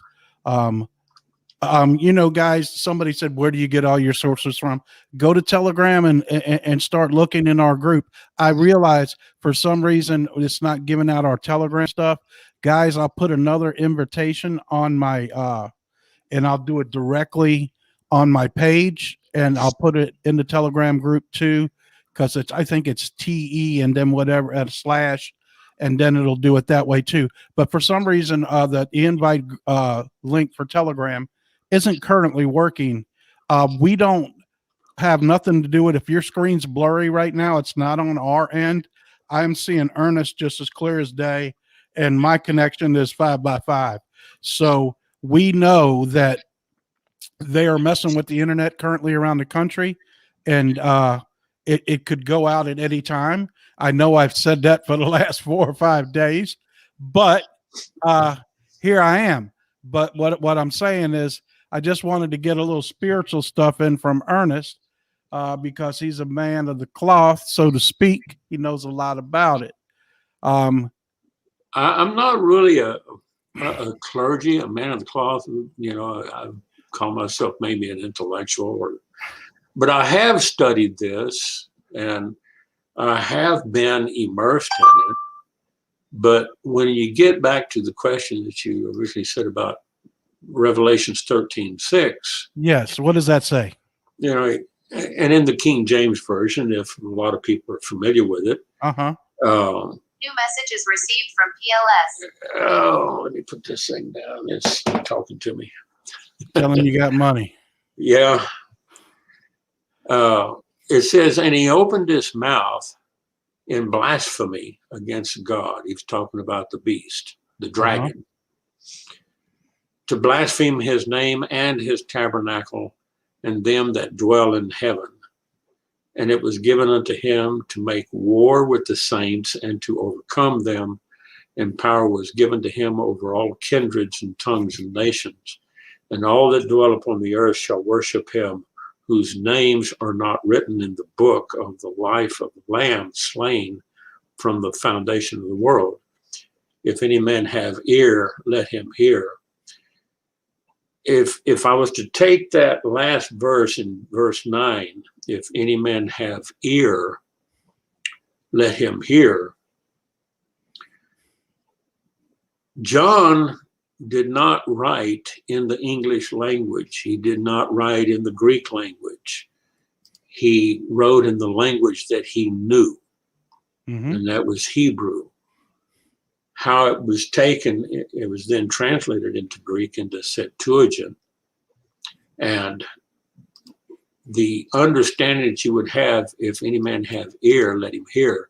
[SPEAKER 1] You know, guys, somebody said, where do you get all your sources from? Go to Telegram and start looking in our group. I realize for some reason it's not giving out our Telegram stuff. Guys, I'll put another invitation on my, and I'll do it directly on my page, and I'll put it in the Telegram group too, because I think it's TE and then whatever at / and then it'll do it that way too. But for some reason, the invite link for Telegram isn't currently working. We don't have nothing to do with it. If your screen's blurry right now, it's not on our end. I'm seeing Ernest just as clear as day, and my connection is 5x5. So we know that they are messing with the internet currently around the country, and it could go out at any time. I know I've said that for the last 4 or 5 days, but here I am. But what I'm saying is, I just wanted to get a little spiritual stuff in from Ernest because he's a man of the cloth, so to speak. He knows a lot about it. I'm
[SPEAKER 3] not really a clergy, a man of the cloth. You know, I call myself maybe an intellectual, but I have studied this and I have been immersed in it. But when you get back to the question that you originally said about Revelations 13:6.
[SPEAKER 1] Yes. What does that say?
[SPEAKER 3] You know, and in the King James Version, if a lot of people are familiar with it.
[SPEAKER 4] New message is received from PLS.
[SPEAKER 3] Oh, let me put this thing down. It's talking to me.
[SPEAKER 1] Telling you got money.
[SPEAKER 3] Yeah. It says, and he opened his mouth in blasphemy against God. He was talking about the beast, the dragon. To blaspheme his name and his tabernacle and them that dwell in heaven. And it was given unto him to make war with the saints and to overcome them. And power was given to him over all kindreds and tongues and nations. And all that dwell upon the earth shall worship him, whose names are not written in the book of the life of the Lamb slain from the foundation of the world. If any man have ear, let him hear. If I was to take that last verse in verse 9, if any man have ear, let him hear. John did not write in the English language. He did not write in the Greek language. He wrote in the language that he knew, and that was Hebrew. how it was taken. It was then translated into Greek, into Septuagint. And the understanding that you would have, if any man have ear, let him hear,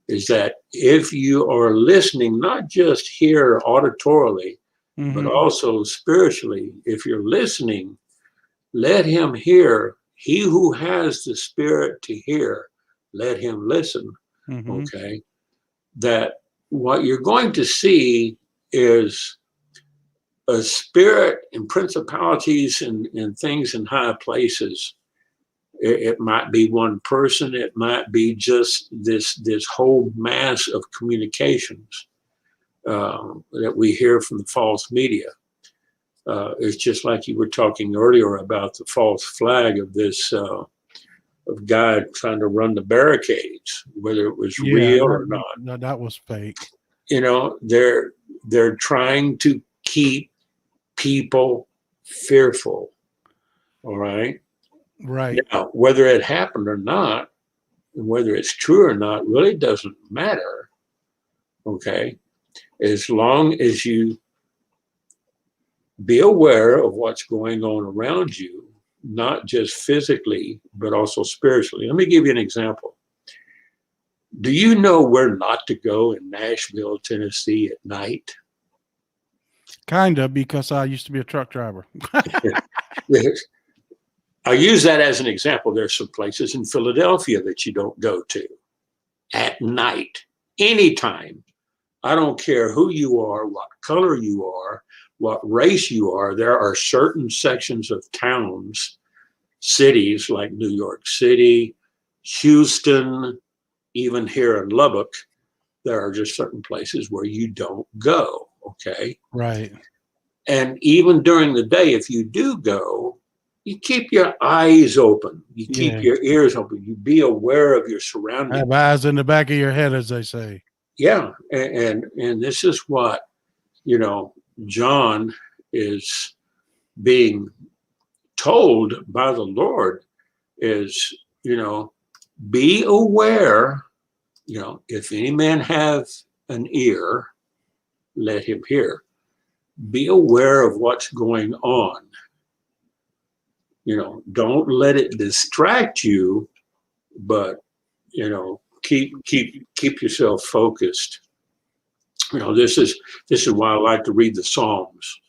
[SPEAKER 3] is that if you are listening, not just here auditorily, but also spiritually, if you're listening, let him hear. He who has the spirit to hear, let him listen. Okay. That what you're going to see is a spirit and principalities and things in high places. It might be one person. It might be just this whole mass of communications that we hear from the false media. It's just like you were talking earlier about the false flag of this of guy trying to run the barricades, whether it was real or not.
[SPEAKER 1] No, that was fake.
[SPEAKER 3] You know, they're trying to keep people fearful. All right.
[SPEAKER 1] Right.
[SPEAKER 3] Now, whether it happened or not, and whether it's true or not, really doesn't matter. Okay. As long as you be aware of what's going on around you, not just physically, but also spiritually. Let me give you an example. Do you know where not to go in Nashville, Tennessee at night?
[SPEAKER 1] Kind of, because I used to be a truck driver.
[SPEAKER 3] I use that as an example. There's some places in Philadelphia that you don't go to at night, anytime. I don't care who you are, what color you are, what race you are. There are certain sections of towns, cities like New York City, Houston, even here in Lubbock, there are just certain places where you don't go. Okay.
[SPEAKER 1] Right.
[SPEAKER 3] And even during the day, if you do go, you keep your eyes open. You keep your ears open. You be aware of your surroundings.
[SPEAKER 1] Have eyes in the back of your head, as they say.
[SPEAKER 3] Yeah. And this is what, you know, John is being told by the Lord is, you know, be aware, you know, if any man have an ear, let him hear. Be aware of what's going on. You know, don't let it distract you, but, you know, keep yourself focused. You know, this is why I like to read the Psalms,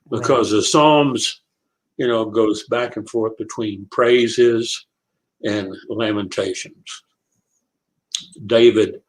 [SPEAKER 3] because the Psalms, you know, goes back and forth between praises and lamentations. David,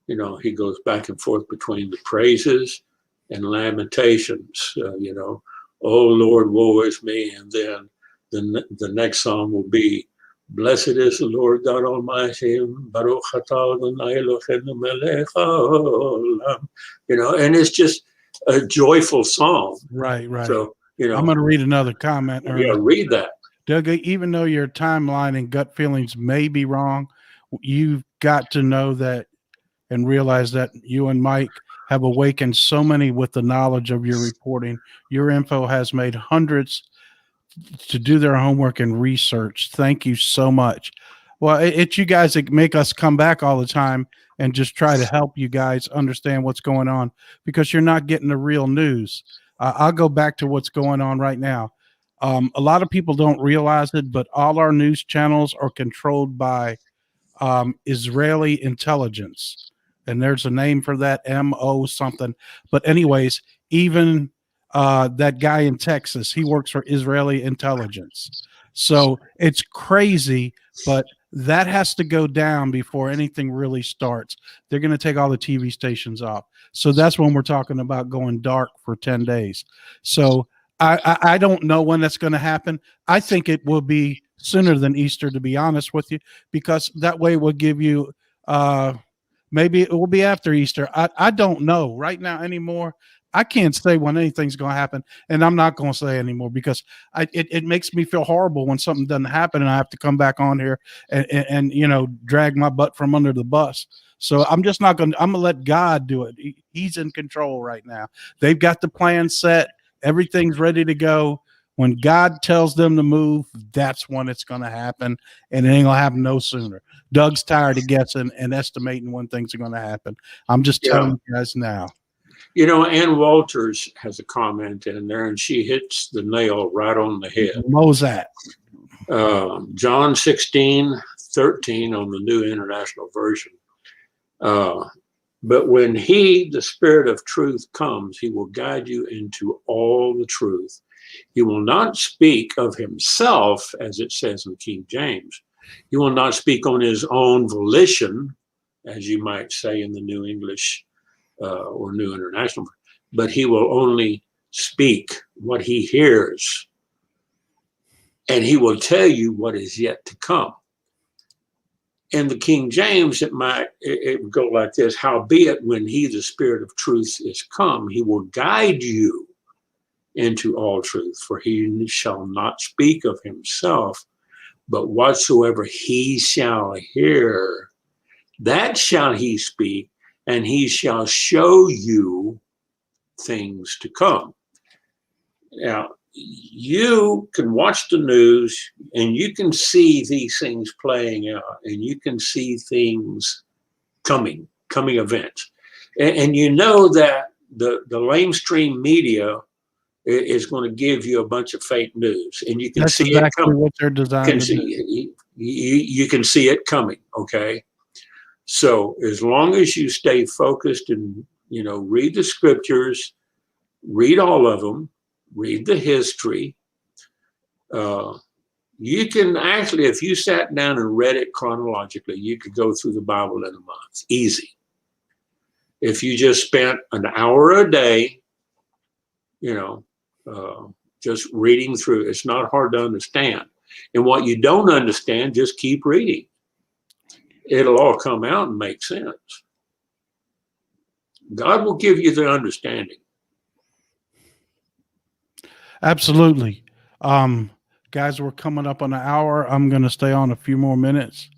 [SPEAKER 3] you know, he goes back and forth between the praises and lamentations. You know, oh Lord, woe is me, and then the next psalm will be, blessed is the Lord God Almighty, Baruch atah Adonai Eloheinu melech haolam. You know, and it's just a joyful psalm.
[SPEAKER 1] Right.
[SPEAKER 3] So, you know,
[SPEAKER 1] I'm going to read another comment.
[SPEAKER 3] Yeah, read that.
[SPEAKER 1] Doug, even though your timeline and gut feelings may be wrong, you've got to know that and realize that you and Mike have awakened so many with the knowledge of your reporting. Your info has made hundreds to do their homework and research. Thank you so much. Well, it's you guys that make us come back all the time and just try to help you guys understand what's going on, because you're not getting the real news. I'll go back to what's going on right now. A lot of people don't realize it, but all our news channels are controlled by Israeli intelligence. And there's a name for that, MO something. But anyways, even that guy in Texas, he works for Israeli intelligence. So it's crazy, but that has to go down before anything really starts. They're going to take all the TV stations off. So that's when we're talking about going dark for 10 days. So I don't know when that's going to happen. I think it will be sooner than Easter, to be honest with you, because that way we'll give you maybe it will be after Easter. I don't know right now anymore. I can't say when anything's going to happen, and I'm not going to say anymore because it makes me feel horrible when something doesn't happen and I have to come back on here and you know, drag my butt from under the bus. So I'm just not going to, I'm going to let God do it. He's in control right now. They've got the plan set. Everything's ready to go. When God tells them to move, that's when it's going to happen, and it ain't going to happen no sooner. Doug's tired of guessing and estimating when things are going to happen. I'm just telling you guys now.
[SPEAKER 3] You know, Ann Walters has a comment in there, and she hits the nail right on the head.
[SPEAKER 1] Mozart.
[SPEAKER 3] John 16:13 on the New International Version. But when he, the Spirit of truth, comes, he will guide you into all the truth. He will not speak of himself, as it says in King James. He will not speak on his own volition, as you might say in the New English or New International, but he will only speak what he hears, and he will tell you what is yet to come. In the King James, it would go like this: howbeit, when he, the Spirit of truth, is come, he will guide you into all truth, for he shall not speak of himself, but whatsoever he shall hear, that shall he speak, and he shall show you things to come. Now, you can watch the news and you can see these things playing out, and you can see things coming events. And you know that the lamestream media is going to give you a bunch of fake news, and you can
[SPEAKER 1] That's
[SPEAKER 3] see
[SPEAKER 1] exactly
[SPEAKER 3] it coming.
[SPEAKER 1] what they're designed to do.
[SPEAKER 3] You can see it coming, okay? So as long as you stay focused and, you know, read the scriptures, read all of them, read the history. You can actually, if you sat down and read it chronologically, you could go through the Bible in a month, easy. If you just spent an hour a day, you know, just reading through, it's not hard to understand. And what you don't understand, just keep reading. It'll all come out and make sense. God will give you the understanding.
[SPEAKER 1] Absolutely. Guys, we're coming up on an hour. I'm going to stay on a few more minutes.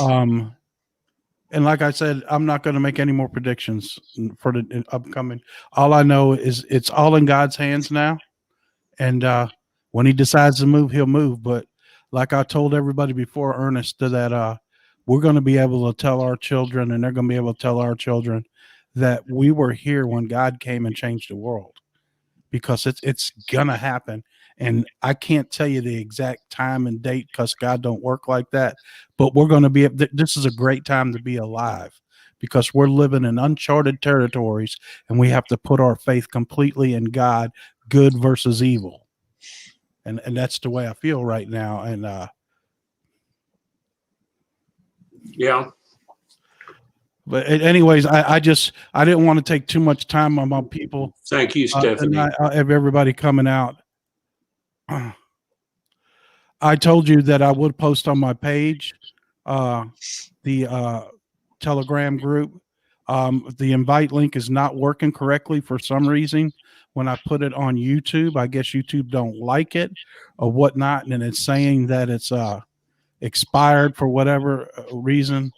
[SPEAKER 1] And like I said, I'm not going to make any more predictions for the upcoming. All I know is it's all in God's hands now. And when he decides to move, he'll move. But like I told everybody before, Ernest, that we're going to be able to tell our children, and they're going to be able to tell our children, that we were here when God came and changed the world, because it's going to happen. And I can't tell you the exact time and date because God don't work like that. But we're going to be, this is a great time to be alive, because we're living in uncharted territories, and we have to put our faith completely in God, good versus evil. And that's the way I feel right now. And
[SPEAKER 3] yeah.
[SPEAKER 1] But anyways, I didn't want to take too much time on my people.
[SPEAKER 3] Thank you, Stephanie.
[SPEAKER 1] And I have everybody coming out. I told you that I would post on my page, the Telegram group. The invite link is not working correctly for some reason. When I put it on YouTube, I guess YouTube don't like it or whatnot, and it's saying that it's expired for whatever reason.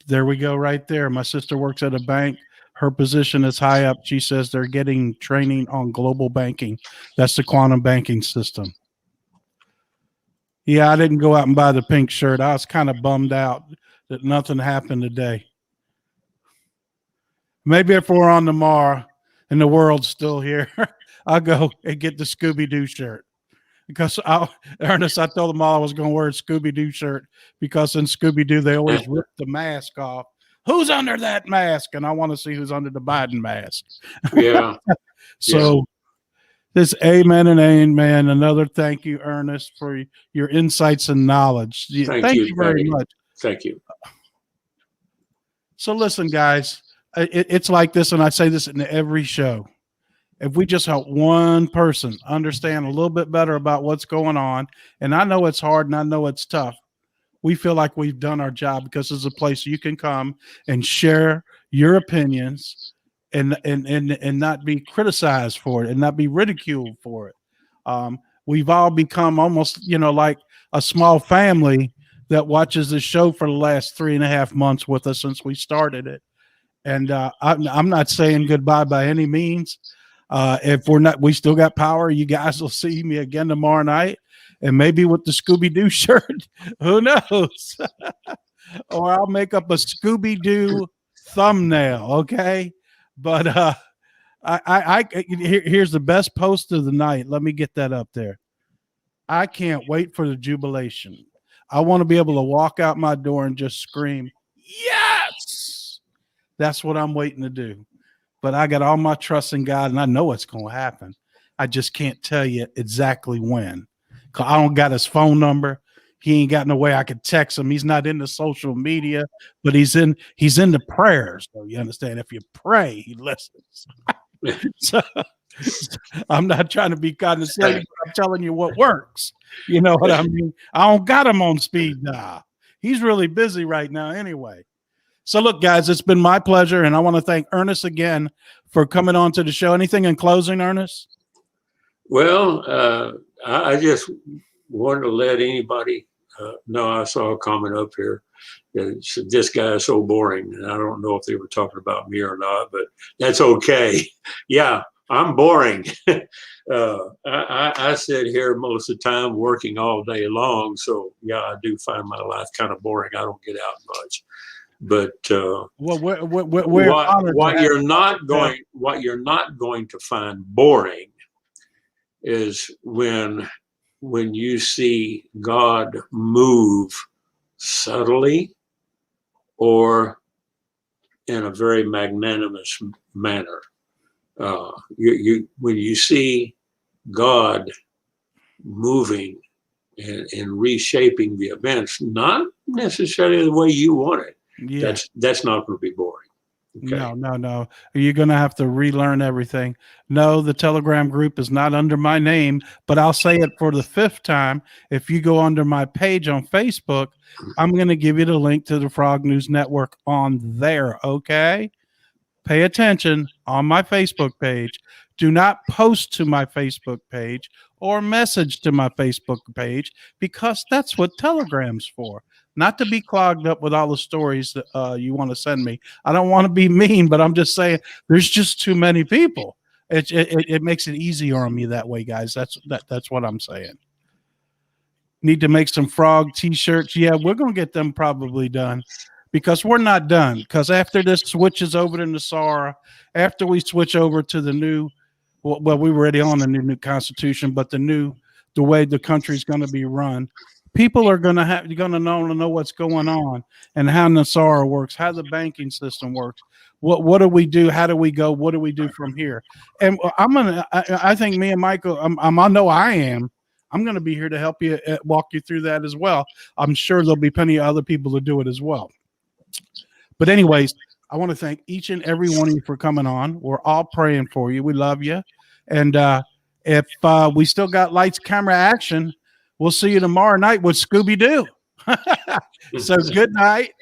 [SPEAKER 1] There we go, right there. My sister works at a bank. Her position is high up. She says they're getting training on global banking. That's the quantum banking system. Yeah, I didn't go out and buy the pink shirt. I was kind of bummed out that nothing happened today. Maybe if we're on tomorrow and the world's still here, I'll go and get the Scooby-Doo shirt. Because Ernest, I told them all I was going to wear a Scooby-Doo shirt, because in Scooby-Doo, they always rip the mask off. Who's under that mask? And I want to see who's under the Biden mask.
[SPEAKER 3] Yeah.
[SPEAKER 1] So this amen and amen. Another thank you, Ernest, for your insights and knowledge. Thank you very much.
[SPEAKER 3] Thank you.
[SPEAKER 1] So listen, guys, it's like this, and I say this in every show. If we just help one person understand a little bit better about what's going on, and I know it's hard and I know it's tough, we feel like we've done our job, because it's a place you can come and share your opinions and not be criticized for it and not be ridiculed for it. We've all become almost, like a small family that watches this show for the last 3.5 months with us since we started it. And I'm not saying goodbye by any means. If we're not, we still got power. You guys will see me again tomorrow night, and maybe with the Scooby-Doo shirt. Who knows? Or I'll make up a Scooby-Doo thumbnail. Okay. But here's the best post of the night. Let me get that up there. I can't wait for the jubilation. I want to be able to walk out my door and just scream, yes. That's what I'm waiting to do. But I got all my trust in God, and I know it's going to happen. I just can't tell you exactly when. 'Cause I don't got his phone number. He ain't got no way I could text him. He's not into social media, but he's into prayers. So you understand, if you pray, he listens. So I'm not trying to be condescending, but I'm telling you what works. You know what I mean? I don't got him on speed dial. He's really busy right now anyway. So look, guys, it's been my pleasure, and I want to thank Ernest again for coming on to the show. Anything in closing, Ernest?
[SPEAKER 3] Well, I just wanted to let anybody know. I saw a comment up here that said, this guy is so boring. And I don't know if they were talking about me or not, but that's okay. Yeah, I'm boring. I sit here most of the time working all day long. So, yeah, I do find my life kind of boring. I don't get out much. But what you're not going to find boring is when you see God move subtly or in a very magnanimous manner. When you see God moving and reshaping the events, not necessarily the way you want it,
[SPEAKER 1] yeah,
[SPEAKER 3] that's not going to be boring. Okay.
[SPEAKER 1] No. You're going to have to relearn everything. No, the Telegram group is not under my name, but I'll say it for the 5th time. If you go under my page on Facebook, I'm going to give you the link to the Frog News Network on there. Okay. Pay attention on my Facebook page. Do not post to my Facebook page or message to my Facebook page, because that's what Telegram's for. Not to be clogged up with all the stories that you want to send me. I don't want to be mean, but I'm just saying there's just too many people. It makes it easier on me that way, guys. That's what I'm saying. Need to make some frog t-shirts. Yeah, we're going to get them probably done, because we're not done. Because after this switches over to NESARA, after we switch over to the new, well, we were already on the new constitution, but the way the country's going to be run, people are going to know what's going on and how NESARA works, how the banking system works. What do we do? How do we go? What do we do from here? And I think me and Michael, I know I am. I'm going to be here to help you, walk you through that as well. I'm sure there'll be plenty of other people to do it as well. But anyways, I want to thank each and every one of you for coming on. We're all praying for you. We love you. And if we still got lights, camera, action, we'll see you tomorrow night with Scooby-Doo. So good night.